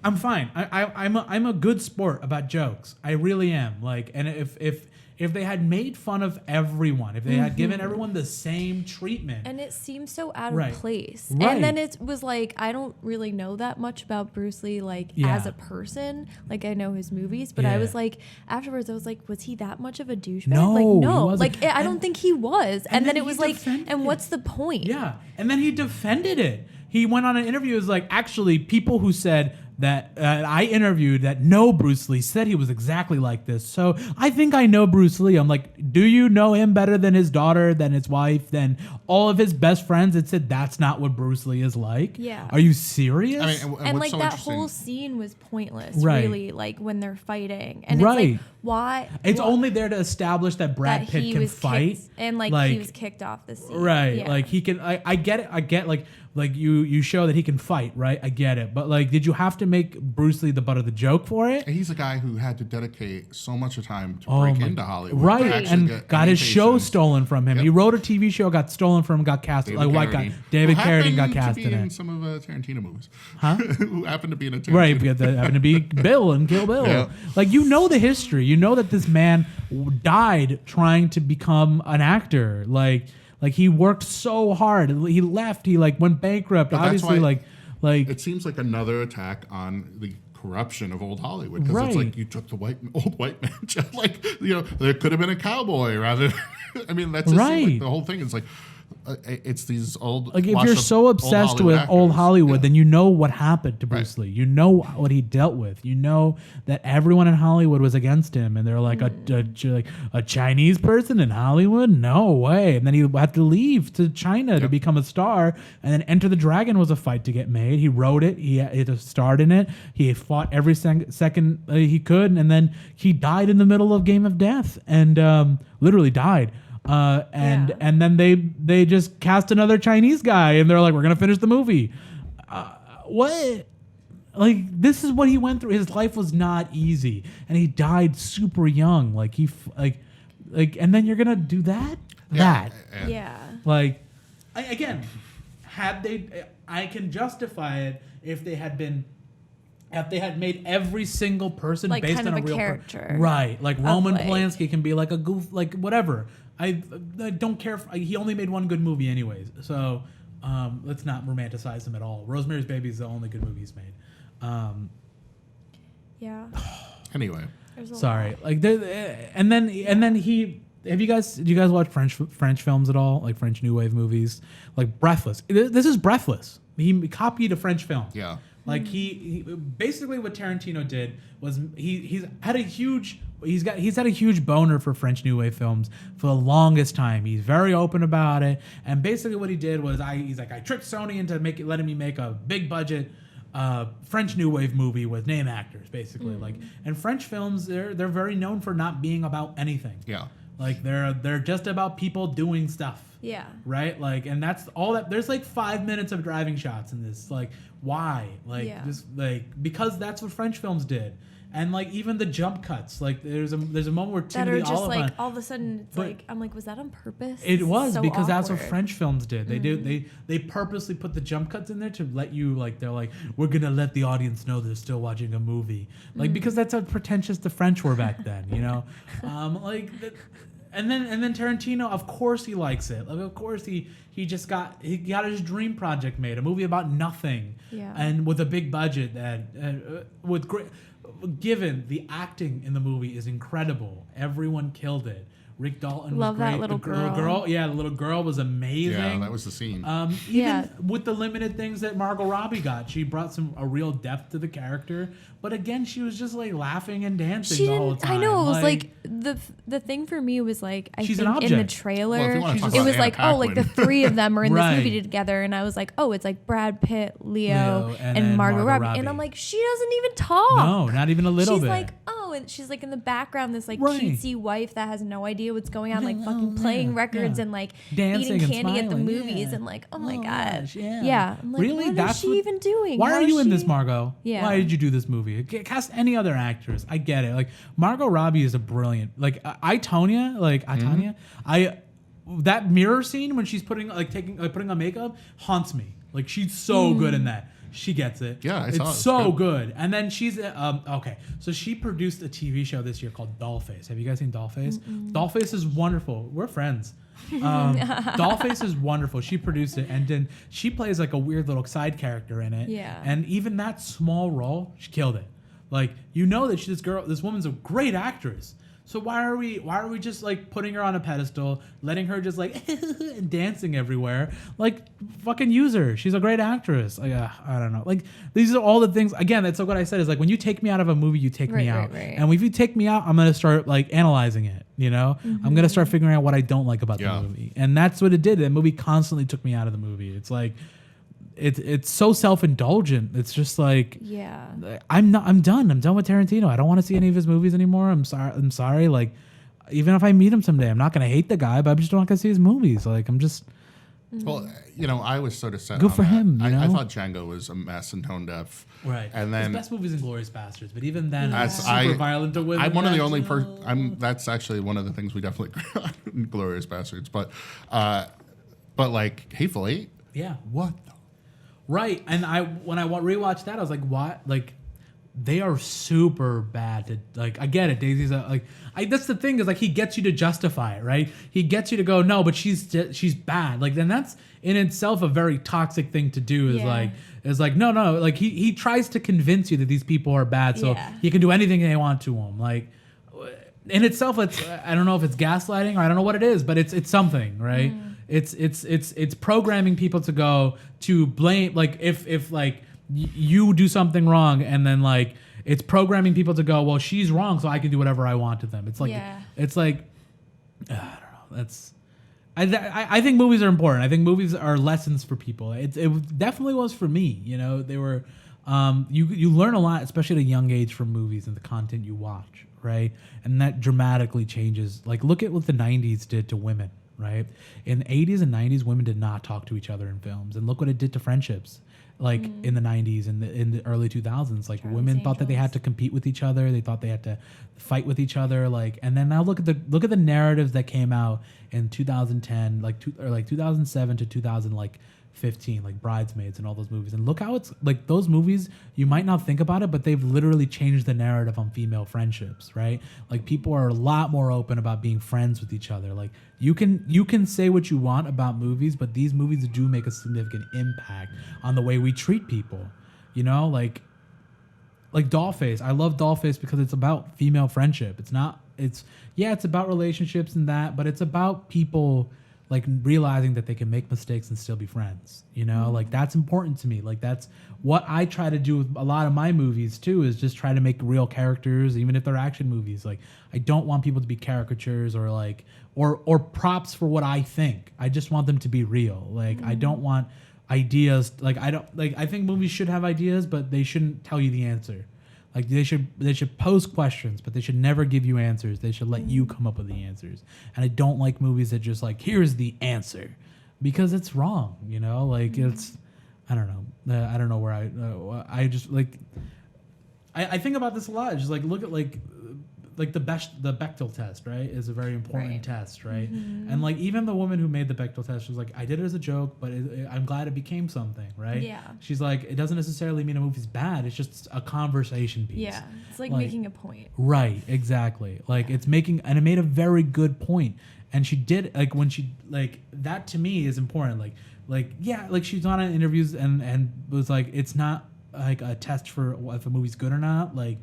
I'm fine. I'm a good sport about jokes. I really am. Like, and if they had made fun of everyone, if they had given everyone the same treatment,
and it seems so out
Right.
of place,
Right.
and then it was like, I don't really know that much about Bruce Lee, like
Yeah.
as a person. Like I know his movies, but
Yeah.
I was like, afterwards, I was like, was he that much of a douchebag?
No,
like
he
no,
wasn't.
like I don't think he was. And then it
he
was like,
defended
and
it.
what's the point?
Yeah. And then he defended it. He went on an interview. It was like, actually, people who said that I interviewed that know Bruce Lee said he was exactly like this. So I think I know Bruce Lee. I'm like, do you know him better than his daughter, than his wife, than all of his best friends that said that's not what Bruce Lee is like?
Yeah.
Are you serious?
I mean,
And
what's
like
so
that
interesting-
whole scene was pointless,
Right.
really, like when they're fighting. And
Right.
it's like, why?
It's
why-
only there to establish that Brad
that
Pitt
he
can
was
fight.
kicked, and like he was kicked off the scene.
Right.
Yeah.
Like he can, I get it. I get like you show that he can fight, right? I get it. But like, did you have to make Bruce Lee the butt of the joke for it?
And he's a guy who had to dedicate so much of time to
Oh
break
my-
into Hollywood. to
Right,
actually
and
get
got his show
invitations.
stolen from him.
Yep.
He wrote a TV show, got stolen from him, got cast.
David
Like white guy,
Carradine,
David
who
Carradine got
happened to
cast
be
in it.
some of Tarantino movies.
Huh?
Who happened to be in a Tarantino.
Right, because that happened to be Bill and Kill Bill.
Yeah.
Like, you know the history. You know that this man died trying to become an actor. Like he worked so hard. He left. He like went bankrupt.
But that's
Obviously,
why
like
It seems like another attack on the corruption of old Hollywood, because
Right.
it's like you took the old white man job. Like, there could have been a cowboy rather. I mean, that's just
Right.
like the whole thing. It's like it's these old.
Like, if
washed
you're
up
so obsessed with
actors.
old Hollywood,
Yeah.
then you know what happened to Bruce Lee. You know what he dealt with. You know that everyone in Hollywood was against him, and they're like a Chinese person in Hollywood? No way. And then he had to leave to China to become a star, and then Enter the Dragon was a fight to get made. He wrote it. He had starred in it. He fought every second he could, and then he died in the middle of Game of Death, and literally died. And then they just cast another Chinese guy, and they're like, we're gonna finish the movie. What? Like, this is what he went through. His life was not easy, and he died super young. Like and then you're gonna do that?
Yeah.
yeah.
Like, again, I can justify it if they had made every single person
Like,
based
kind
on
of
a
a
real
character
right? Like Roman
like-
Polanski can be like a goof, like whatever. I don't care. He only made one good movie, anyways. So let's not romanticize him at all. Rosemary's Baby is the only good movie he's made.
Yeah.
Anyway,
There's a
Sorry,
lot.
like and then he. Did you guys watch French films at all? Like French New Wave movies, like Breathless. This is Breathless. He copied a French film.
yeah.
Like he basically what Tarantino did was he's had a huge boner for French New Wave films for the longest time. He's very open about it, and basically what he did was I tricked Sony into letting me make a big budget French New Wave movie with name actors, basically. Like, and French films they're very known for not being about anything.
Yeah.
Like they're just about people doing stuff.
Yeah.
Right? Like, and that's all that. There's like 5 minutes of driving shots in this. Like, why? Like,
Yeah.
just like because that's what French films did. And like even the jump cuts. Like there's a moment where
That
Timothy
are just
Olyphant.
like all of a sudden it's
But-
like I'm like, was that on purpose?
It was
So
because that's what
awkward.
French films did. They purposely put the jump cuts in there to let you like they're like we're gonna let the audience know they're still watching a movie like because that's how pretentious the French were back then, you know, and then Tarantino, of course he likes it. Like, of course he got his dream project made, a movie about nothing,
Yeah.
and with a big budget that with great. Given the acting in the movie is incredible, everyone killed it. Rick Dalton
Love
was great.
that little
the
girl.
Yeah, the little girl was amazing.
Yeah, that was the scene.
Even
Yeah.
with the limited things that Margot Robbie got, she brought a real depth to the character. But again, she was just like laughing and dancing
She
the whole
didn't.
time.
I know. It was like the thing for me was like I
She's an
think in the
object.
trailer
Well, if you wanna talk
it
about
was
Anna
like oh like the
Paquin.
three of them are in
Right.
this movie together and I was like oh it's like Brad Pitt, Leo
and then
and Margot
Margot
Robbie.
Robbie.
And I'm like she doesn't even talk.
no, not even a little
She's
bit.
like oh and she's like in the background, this like
Right.
cutesy wife that has no idea what's going on, like fucking playing records and like
Dancing
eating
and
candy at the
smiling,
movies,
yeah.
and like, oh my god,
gosh, yeah.
yeah. I'm like,
Really?
what
That's
is she
what-
even doing?
Why
How
are
is
you in
she-
this, Margot?
Yeah.
Why did you do this movie? Cast any other actress. I get it. Like Margot Robbie is a brilliant. Like Tonya. That mirror scene when she's putting on makeup haunts me. Like she's so good in that. She gets it.
Yeah, I
it's
saw it.
so
It's
good. And then she's okay. So she produced a TV show this year called Dollface. Have you guys seen Dollface? Dollface is wonderful. We're friends. Dollface is wonderful. She produced it, and then she plays like a weird little side character in it.
Yeah.
And even that small role, she killed it. Like this woman's a great actress. So why are we just like putting her on a pedestal, letting her just like and dancing everywhere? Like fucking use her. She's a great actress. Like, I don't know. Like these are all the things. Again, that's like what I said is like when you take me out of a movie, you take me out.
Right.
And if you take me out, I'm gonna start like analyzing it. You know, I'm gonna start figuring out what I don't like about the movie, and that's what it did. That movie constantly took me out of the movie. It's like. It's so self-indulgent. It's just like I'm done. I'm done with Tarantino. I don't want to see any of his movies anymore. I'm sorry. Like even if I meet him someday, I'm not gonna hate the guy, but I'm just not gonna see his movies. Like I'm just
Well, I was sort of set
Good
on
for
that.
him, you
I
know?
thought Django was a mess and tone deaf.
right.
And then
his best movies Inglourious Bastards, but even then
That's-
it's super violent to women.
I'm one of the only
That's,
that's actually one of the things we definitely agree on, Glorious Bastards. But like Hateful Eight,
yeah.
what?
Right, and when I rewatched that, I was like, "What?" Like, they are super bad. To like, I get it. Daisy's that's the thing is like he gets you to justify it, right? He gets you to go, "No, but she's bad." Like, then that's in itself a very toxic thing to do. Is like no, like he tries to convince you that these people are bad, so he can do anything they want to them. Like, in itself, I don't know if it's gaslighting or I don't know what it is, but it's something, right? It's programming people to go to blame, like if like you do something wrong, and then like it's programming people to go, well, she's wrong, so I can do whatever I want to them. It's like it's like I don't know. That's I think movies are important. I think movies are lessons for people. It definitely was for me. You know, they were you learn a lot, especially at a young age, from movies and the content you watch, right? And that dramatically changes. Like look at what the 90s did to women. Right, in the 80s and 90s, women did not talk to each other in films, and look what it did to friendships. Like in the 90s and in the early 2000s, like women thought that they had to compete with each other. They thought they had to fight with each other. Like, and then now look at the narratives that came out in 2010, like 2007 to 2015, like Bridesmaids and all those movies. And look how it's like those movies. You might not think about it, but they've literally changed the narrative on female friendships. Right, like people are a lot more open about being friends with each other. Like. You can say what you want about movies, but these movies do make a significant impact on the way we treat people. You know, like Dollface. I love Dollface because it's about female friendship. It's about relationships and that, but it's about people like realizing that they can make mistakes and still be friends. You know, like that's important to me. Like that's what I try to do with a lot of my movies too, is just try to make real characters, even if they're action movies. Like I don't want people to be caricatures or like or props for what I think. I just want them to be real. Like I don't want ideas. Like I think movies should have ideas, but they shouldn't tell you the answer. Like they should pose questions, but they should never give you answers. They should let you come up with the answers. And I don't like movies that just like, here's the answer, because it's wrong. You know, like it's, I don't know. I don't know where I just like, I think about this a lot. Just like look at like the Bechdel test, right, is a very important test, right? And like even the woman who made the Bechdel test was like, I did it as a joke, but I'm glad it became something, right? Yeah. She's like, it doesn't necessarily mean a movie's bad. It's just a conversation piece.
Yeah, it's like making a point.
Right, exactly. Like it's making, and it made a very good point. And she did like when she like that to me is important. Like she's on interviews and was like, it's not like a test for if a movie's good or not. Like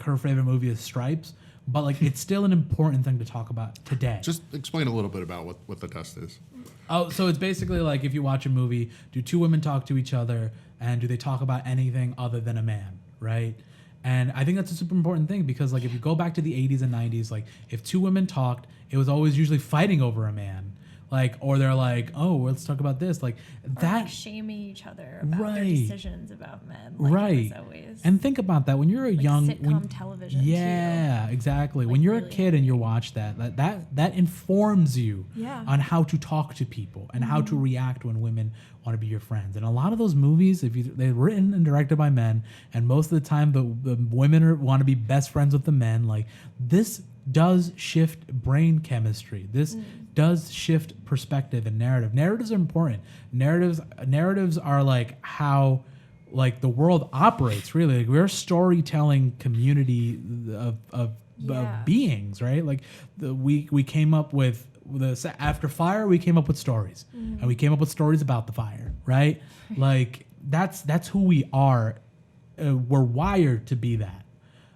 her favorite movie is Stripes. But like it's still an important thing to talk about today.
Just explain a little bit about what the test is.
Oh, so it's basically like if you watch a movie, do two women talk to each other and do they talk about anything other than a man, right? And I think that's a super important thing because like if you go back to the 80s and 90s, like if two women talked, it was always usually fighting over a man. Like, or they're like, oh, let's talk about this. Like
Or
that.
like shaming each other about their
Right.
decisions about men. Like,
Right.
It was always
And think about that when you're a
like
young
sitcom television.
Yeah, exactly. When
Like,
you're a
really
kid and you watch that informs you
Yeah.
on how to talk to people and how to react when women want to be your friends. And a lot of those movies, they're written and directed by men, and most of the time the women want to be best friends with the men. Like this does shift brain chemistry. This does shift perspective and narrative. Narratives are important. Narratives are like how like the world operates. Really, like, we're a storytelling community of
Yeah.
beings, right? Like we came up with after fire. We came up with stories, and we came up with stories about the fire, right? Like that's who we are. We're wired to be that.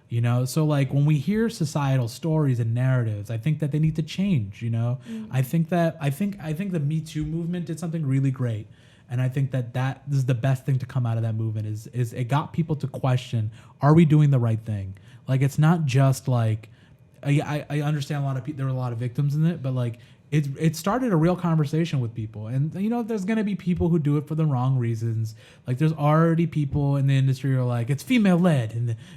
You know, so like when we hear societal stories and narratives, I think that they need to change. You know, I think the Me Too movement did something really great, and I think that this is the best thing to come out of that movement is it got people to question: are we doing the right thing? Like it's not just like I understand a lot of people. There were a lot of victims in it, but like it started a real conversation with people. And you know, there's gonna be people who do it for the wrong reasons. Like there's already people in the industry who are like, it's female led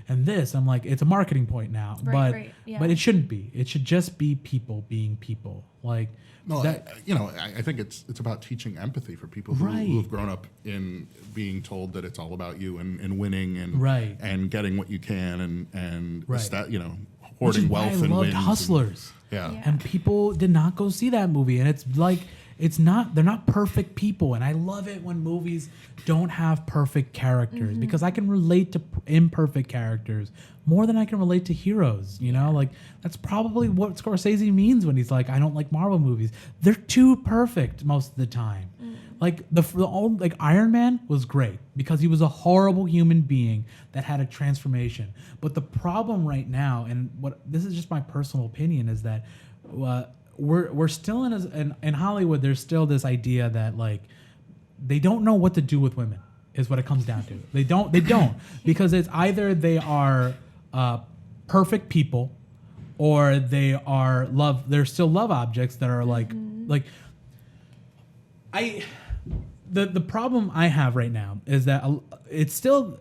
and this. I'm like, it's a marketing point now.
Right, yeah.
But it shouldn't be. It should just be people being people. Like
No,
that.
I think it's about teaching empathy for people who have grown up in being told that it's all about you and winning and
Right.
and getting what you can and
Right.
hoarding
Which is why
wealth
I
and
loved
wins.
Hustlers.
Yeah.
And people did not go see that movie, and it's like they're not perfect people. And I love it when movies don't have perfect characters because I can relate to imperfect characters more than I can relate to heroes. You know, like that's probably what Scorsese means when he's like, I don't like Marvel movies. They're too perfect most of the time. Like like Iron Man was great because he was a horrible human being that had a transformation. But the problem right now, and this is just my personal opinion, is that we're still in Hollywood. There's still this idea that like they don't know what to do with women is what it comes down to. They don't because it's either they are perfect people or they're still love objects that are like The problem I have right now is that it's still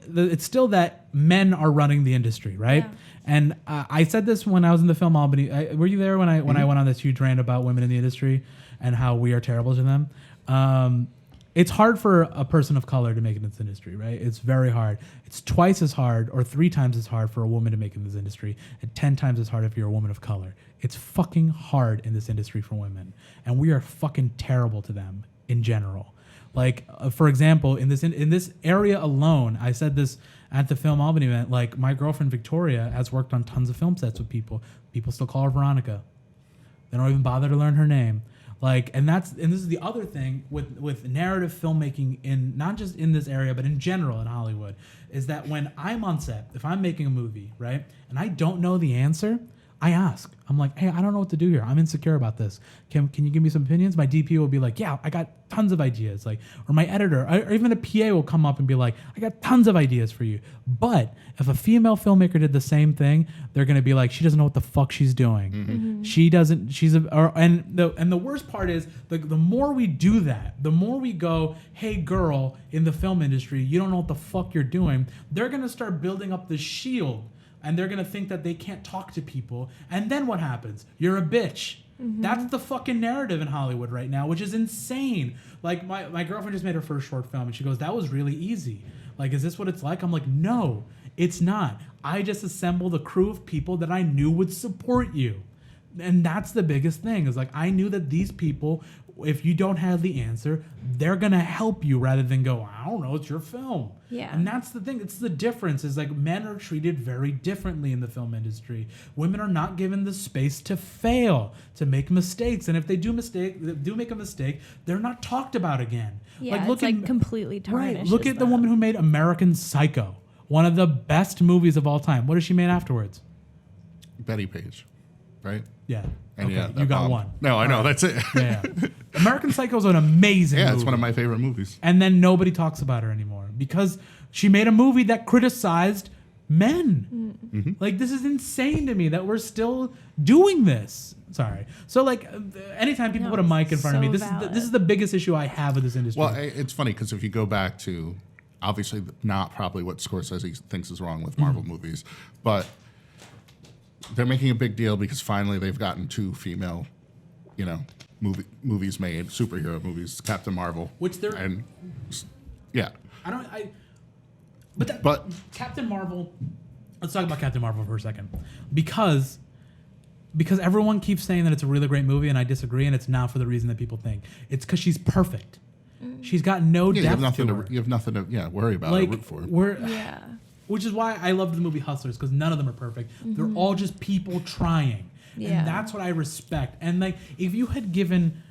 that men are running the industry, right?
Yeah.
And I said this when I was in the film Albany. Were you there when I went on this huge rant about women in the industry and how we are terrible to them? It's hard for a person of color to make it in this industry, right? It's very hard. It's twice as hard or 3 times as hard for a woman to make it in this industry, and 10 times as hard if you're a woman of color. It's fucking hard in this industry for women, and we are fucking terrible to them in general. Like, for example, in this area alone, I said this at the Film Albany event, like, my girlfriend Victoria has worked on tons of film sets with people. People still call her Veronica. They don't even bother to learn her name. Like, and this is the other thing with narrative filmmaking in not just in this area, but in general in Hollywood, is that when I'm on set, if I'm making a movie, right, and I don't know the answer, I ask. I'm like, hey, I don't know what to do here. I'm insecure about this. Can you give me some opinions? My DP will be like, yeah, I got tons of ideas. Like, or my editor, or even a PA will come up and be like, I got tons of ideas for you. But if a female filmmaker did the same thing, they're gonna be like, she doesn't know what the fuck she's doing. She doesn't. And the worst part is the more we do that, the more we go, hey girl, in the film industry, you don't know what the fuck you're doing. They're gonna start building up this shield. And they're going to think that they can't talk to people. And then what happens? You're a bitch. That's the fucking narrative in Hollywood right now, which is insane. Like, my girlfriend just made her first short film, and she goes, that was really easy. Like, is this what it's like? I'm like, no, it's not. I just assembled a crew of people that I knew would support you. And that's the biggest thing, is like, I knew that these people, if you don't have the answer, they're going to help you rather than go, I don't know, it's your film.
Yeah.
And that's the thing. It's the difference, is like, men are treated very differently in the film industry. Women are not given the space to fail, to make mistakes. And if they do make a mistake, they're not talked about again.
Yeah, it's like completely tarnished.
Right. Look at the woman who made American Psycho, one of the best movies of all time. What has she made afterwards?
Betty Page, right?
Yeah.
And
okay,
yeah,
you got
bomb.
one.
No, I know. That's it.
Yeah. American Psycho is an amazing movie.
It's one of my favorite movies.
And then nobody talks about her anymore because she made a movie that criticized Men. Like, this is insane to me that we're still doing this. Sorry. So, like, anytime people put a mic in front of me, this is the biggest issue I have with this industry.
Well, it's funny because if you go back to, obviously not probably what Scorsese thinks is wrong with Marvel movies, but they're making a big deal because finally they've gotten 2 female, movies made, superhero movies, Captain Marvel.
Which they're...
And, yeah.
But Captain Marvel... Let's talk about Captain Marvel for a second. Because everyone keeps saying that it's a really great movie, and I disagree, and it's not for the reason that people think. It's because she's perfect. She's got no depth
you have nothing
to her.
You have nothing to worry about or root for.
Which is why I love the movie Hustlers, because none of them are perfect. They're all just people trying.
Yeah.
And that's what I respect. And like, if you had given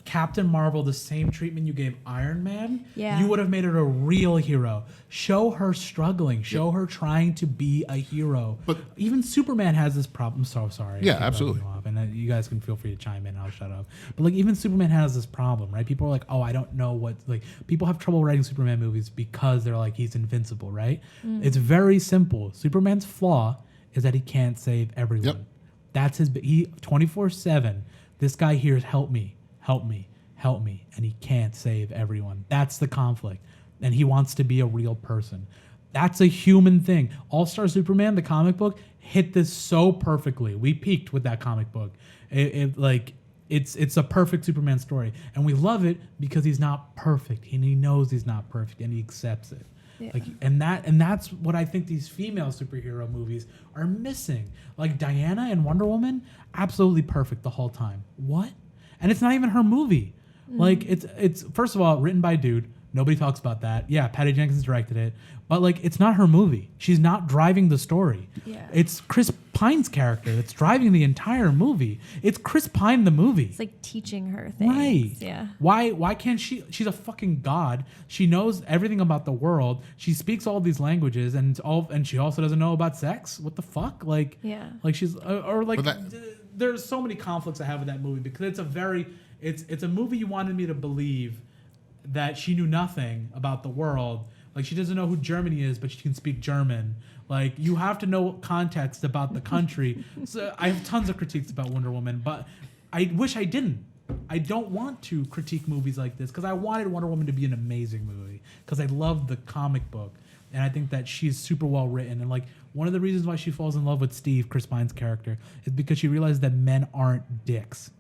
Captain Marvel the same treatment you gave Iron Man, you would have made her a real hero. Show her struggling. Show her trying to be a hero. But even Superman has this problem. I'm so sorry.
Yeah, absolutely.
And you guys can feel free to chime in. I'll shut up. But like, even Superman has this problem, right? People are like, oh, I don't know what... Like, people have trouble writing Superman movies because they're like, he's invincible, right? It's very simple. Superman's flaw is that he can't save everyone.
Yep.
That's his... He 24/7. This guy hears, help me, help me, help me, and he can't save everyone. That's the conflict. And he wants to be a real person. That's a human thing. All-Star Superman, the comic book, hit this so perfectly. We peaked with that comic book. It's a perfect Superman story. And we love it because he's not perfect. And he knows he's not perfect, and he accepts it.
Yeah.
Like, and that's what I think these female superhero movies are missing. Like Diana and Wonder Woman, absolutely perfect the whole time. What? And it's not even her movie. Like, it's first of all written by a dude. Nobody talks about that. Yeah, Patty Jenkins directed it, but like, it's not her movie. She's not driving the story.
Yeah.
It's Chris Pine's character that's driving the entire movie. It's Chris Pine the movie.
It's like teaching her things.
Right.
Yeah.
Why can't she? She's a fucking god. She knows everything about the world. She speaks all these languages, and she also doesn't know about sex. What the fuck? Like,
Yeah.
Like she's there's so many conflicts I have with that movie because it's a movie you wanted me to believe that she knew nothing about the world. Like, she doesn't know who Germany is, but she can speak German. Like, you have to know context about the country. So I have tons of critiques about Wonder Woman, but I wish I didn't. I don't want to critique movies like this because I wanted Wonder Woman to be an amazing movie because I love the comic book. And I think that she's super well written. And like, one of the reasons why she falls in love with Steve, Chris Pine's character, is because she realizes that men aren't dicks.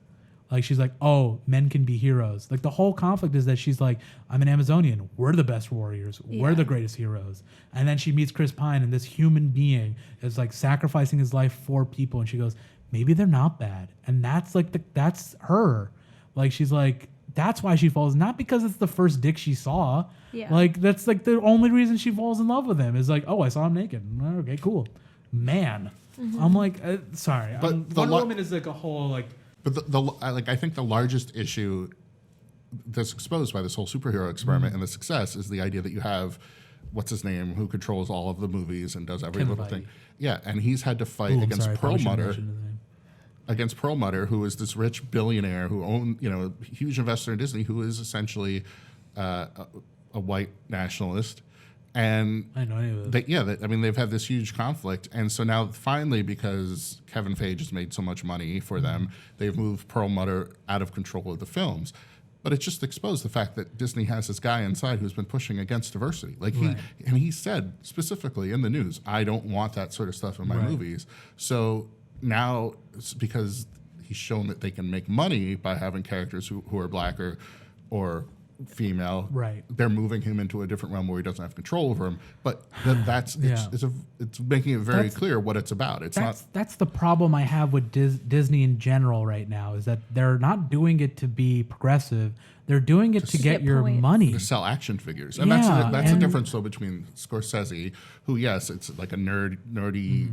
Like, she's like, oh, men can be heroes. Like, the whole conflict is that she's like, I'm an Amazonian. We're the best warriors. We're the greatest heroes. And then she meets Chris Pine, and this human being is like sacrificing his life for people. And she goes, maybe they're not bad. And that's like, that's her. Like, she's like, that's why she falls. Not because it's the first dick she saw.
Yeah.
Like, that's like the only reason she falls in love with him is like, oh, I saw him naked. Okay, cool. Man. I'm like, sorry.
But
Wonder Woman is like a whole like...
But I think the largest issue that's exposed by this whole superhero experiment and the success is the idea that you have, what's his name, who controls all of the movies and does every little thing. Yeah, and he's had to fight against Perlmutter. Against Perlmutter, who is this rich billionaire who owned, a huge investor in Disney, who is essentially a white nationalist. And
I know any of this.
they've had this huge conflict, and so now finally, because Kevin Feige has made so much money for them, they've moved Perlmutter out of control of the films. But it just exposed the fact that Disney has this guy inside who's been pushing against diversity. Like he said specifically in the news, I don't want that sort of stuff in my movies. So now, it's because he's shown that they can make money by having characters who are black or female, they're moving him into a different realm where he doesn't have control over him. But it's making it very clear what it's about.
That's the problem I have with Disney in general right now, is that they're not doing it to be progressive. They're doing it to get your money.
To sell action figures. And that's the difference, though, between Scorsese, who, yes, it's like a nerdy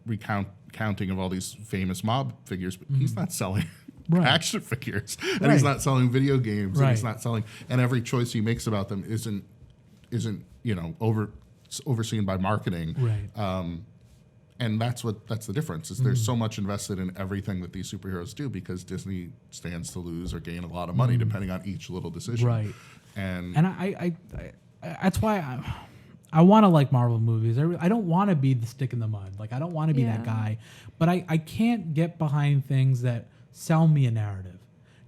recounting of all these famous mob figures, but he's not selling action figures, and he's not selling video games, and he's not selling, and every choice he makes about them isn't overseen by marketing, and that's the difference. Is there's so much invested in everything that these superheroes do because Disney stands to lose or gain a lot of money depending on each little decision, and
I that's why I want to like Marvel movies. I don't want to be the stick in the mud. Like, I don't want to be that
Yeah.
guy. But I can't get behind things that sell me a narrative.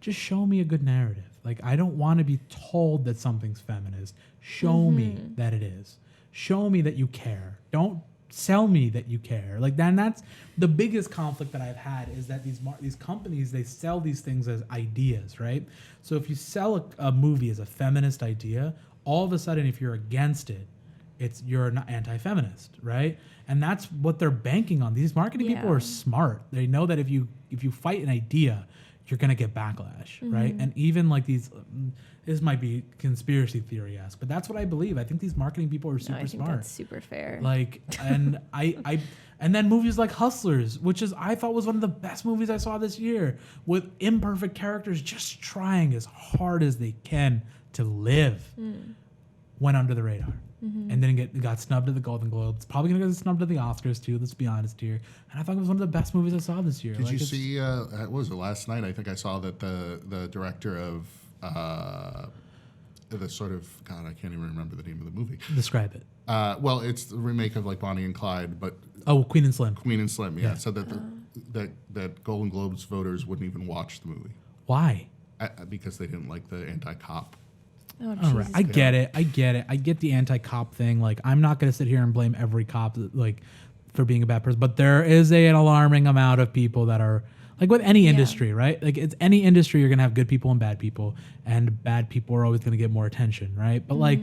Just show me a good narrative. Like, I don't want to be told that something's feminist. Show me that it is. Show me that you care. Don't sell me that you care. Like, then that's the biggest conflict that I've had, is that these companies, they sell these things as ideas, right? So if you sell a movie as a feminist idea, all of a sudden, if you're against it, you're not anti-feminist, right? And that's what they're banking on. These marketing people are smart. They know that if you fight an idea, you're gonna get backlash, right? And even like this might be conspiracy theory-esque, but that's what I believe. I think these marketing people are super
I think
smart.
that's super fair.
Like, and and then movies like Hustlers, which I thought was one of the best movies I saw this year, with imperfect characters just trying as hard as they can to live, went under the radar. And then got snubbed at the Golden Globes. Probably gonna get snubbed at the Oscars too. Let's be honest here. And I thought it was one of the best movies I saw this year.
Did you see? What was it last night? I think I saw that the director of the sort of, God, I can't even remember the name of the movie.
Describe it.
Well, it's the remake of like Bonnie and Clyde, but
Queen and Slim.
Queen and Slim. Yeah, said that that Golden Globes voters wouldn't even watch the movie
Why?
because they didn't like the anti-cop.
Oh,
All right,
Jesus.
I get it. I get the anti-cop thing. Like, I'm not going to sit here and blame every cop like for being a bad person, but there is an alarming amount of people that are like, with any industry, right? Like, it's any industry, you're going to have good people, and bad people are always going to get more attention, right? But like,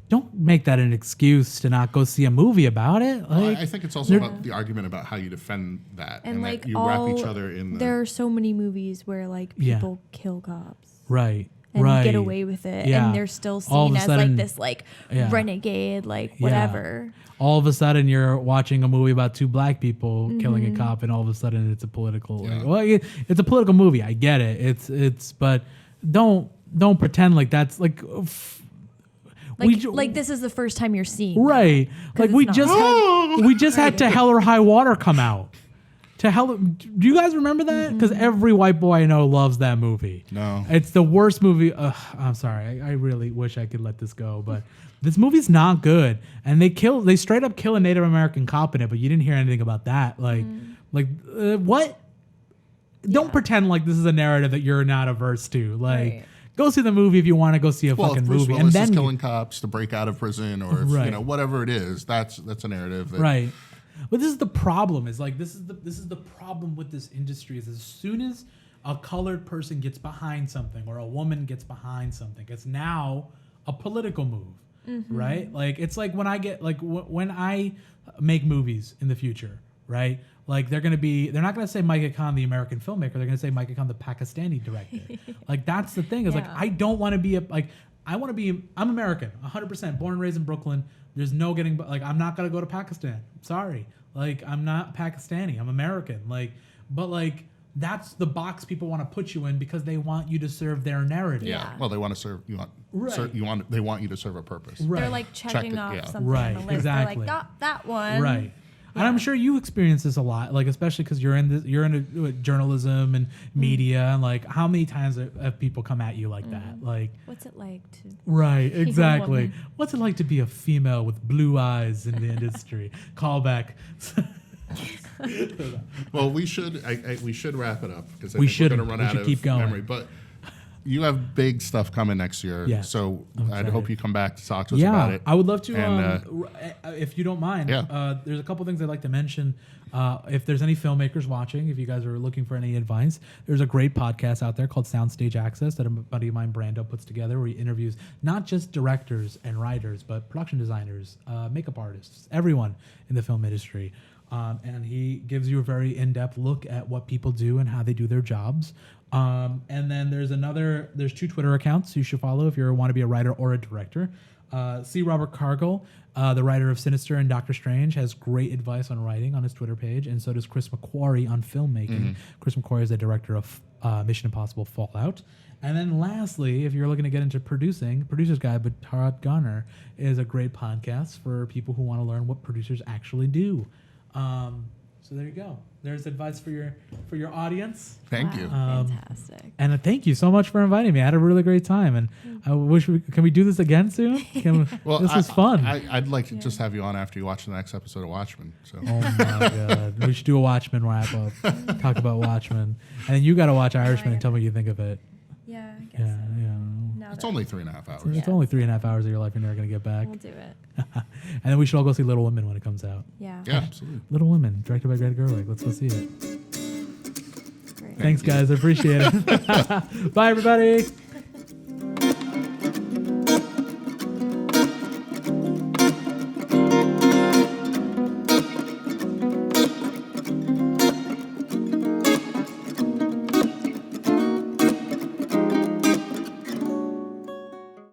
don't make that an excuse to not go see a movie about it. Like,
Well, I think it's also about the argument about how you defend that,
And like
that you wrap each other in the.
there are so many movies where like people kill cops.
right.
And
right.
get away with it,
Yeah.
and they're still
All of
seen
a
as
sudden-
like this like renegade, like
Yeah.
whatever.
All of a sudden, you're watching a movie about two black people killing a cop, and all of a sudden, it's a political.
Yeah.
It's a political movie. I get it. It's but don't pretend like that's like.
Like this is the first time you're seeing.
Right. Like
it's
we
not.
just had To Hell or High Water come out. To Hell. Do you guys remember that? Because every white boy I know loves that movie.
No.
It's the worst movie. I'm sorry. I really wish I could let this go, but this movie's not good. And they straight up kill a Native American cop in it, but you didn't hear anything about that. What? Don't pretend like this is a narrative that you're not averse to. Like,
Right.
go see the movie if you want to go see a
Well,
fucking
if Bruce
movie,
Willis
and
is
then
killing cops to break out of prison, or if,
Right.
whatever it is, that's a narrative. That,
right. But this is the problem. Is like this is the problem with this industry. Is as soon as a colored person gets behind something or a woman gets behind something, it's now a political move, right? Like, it's like when I get like when I make movies in the future, right? Like, they're not gonna say Micah Khan, the American filmmaker. They're gonna say Micah Khan, the Pakistani director. Like, that's the thing. Is like, I don't want to be I'm American, 100%, born and raised in Brooklyn. There's no getting, like, I'm not gonna go to Pakistan. Sorry, like, I'm not Pakistani. I'm American. Like, but like, that's the box people want to put you in because they want you to serve their narrative.
Yeah.
Well, they want to serve you. They want you to serve a purpose.
Right.
They're like checking
it,
off
yeah.
something
Right,
on the list.
exactly.
They're like, got that one.
Right. And I'm sure you experience this a lot, like, especially because you're in journalism and media, and like, how many times have people come at you like that? Like,
What's it like to?
right,
a
exactly.
woman?
What's it like to be a female with blue eyes in the industry? Callback.
Well, we should wrap it up because
We
we're
shouldn't.
going to run
We
out
should
of
keep going.
memory. But you have big stuff coming next year,
Yeah.
so
I'm
I'd
excited.
hope you come back to talk to us about it.
I would love to.
And,
If you don't mind,
Yeah.
there's a couple things I'd like to mention. If there's any filmmakers watching, if you guys are looking for any advice, there's a great podcast out there called Soundstage Access that a buddy of mine, Brando, puts together, where he interviews not just directors and writers, but production designers, makeup artists, everyone in the film industry. And he gives you a very in-depth look at what people do and how they do their jobs. And then there's two Twitter accounts you should follow if you want to be a writer or a director. C. Robert Cargill, the writer of Sinister and Doctor Strange, has great advice on writing on his Twitter page, and so does Chris McQuarrie on filmmaking. Chris McQuarrie is the director of Mission Impossible Fallout. And then lastly, if you're looking to get into producing, Producer's Guide with Todd Garner is a great podcast for people who want to learn what producers actually do. So there you go. There's advice for your audience.
Thank you.
Fantastic.
And thank you so much for inviting me. I had a really great time, and I wish can we do this again soon? This was fun.
I'd like to just have you on after you watch the next episode of Watchmen. So.
Oh my god, we should do a Watchmen wrap up. Talk about Watchmen, and then you got to watch Irishman and tell me what you think of it.
Yeah, I guess
Yeah,
so.
yeah.
Now
It's
that-
only 3.5 hours.
It's only 3.5 hours of your life you're never gonna get back.
We'll do it.
And then we should all go see Little Women when it comes out.
Yeah.
Yeah, absolutely.
Little Women, directed by Greta Gerwig. Let's go see it.
Great.
Thanks, guys. I appreciate it. Bye, everybody.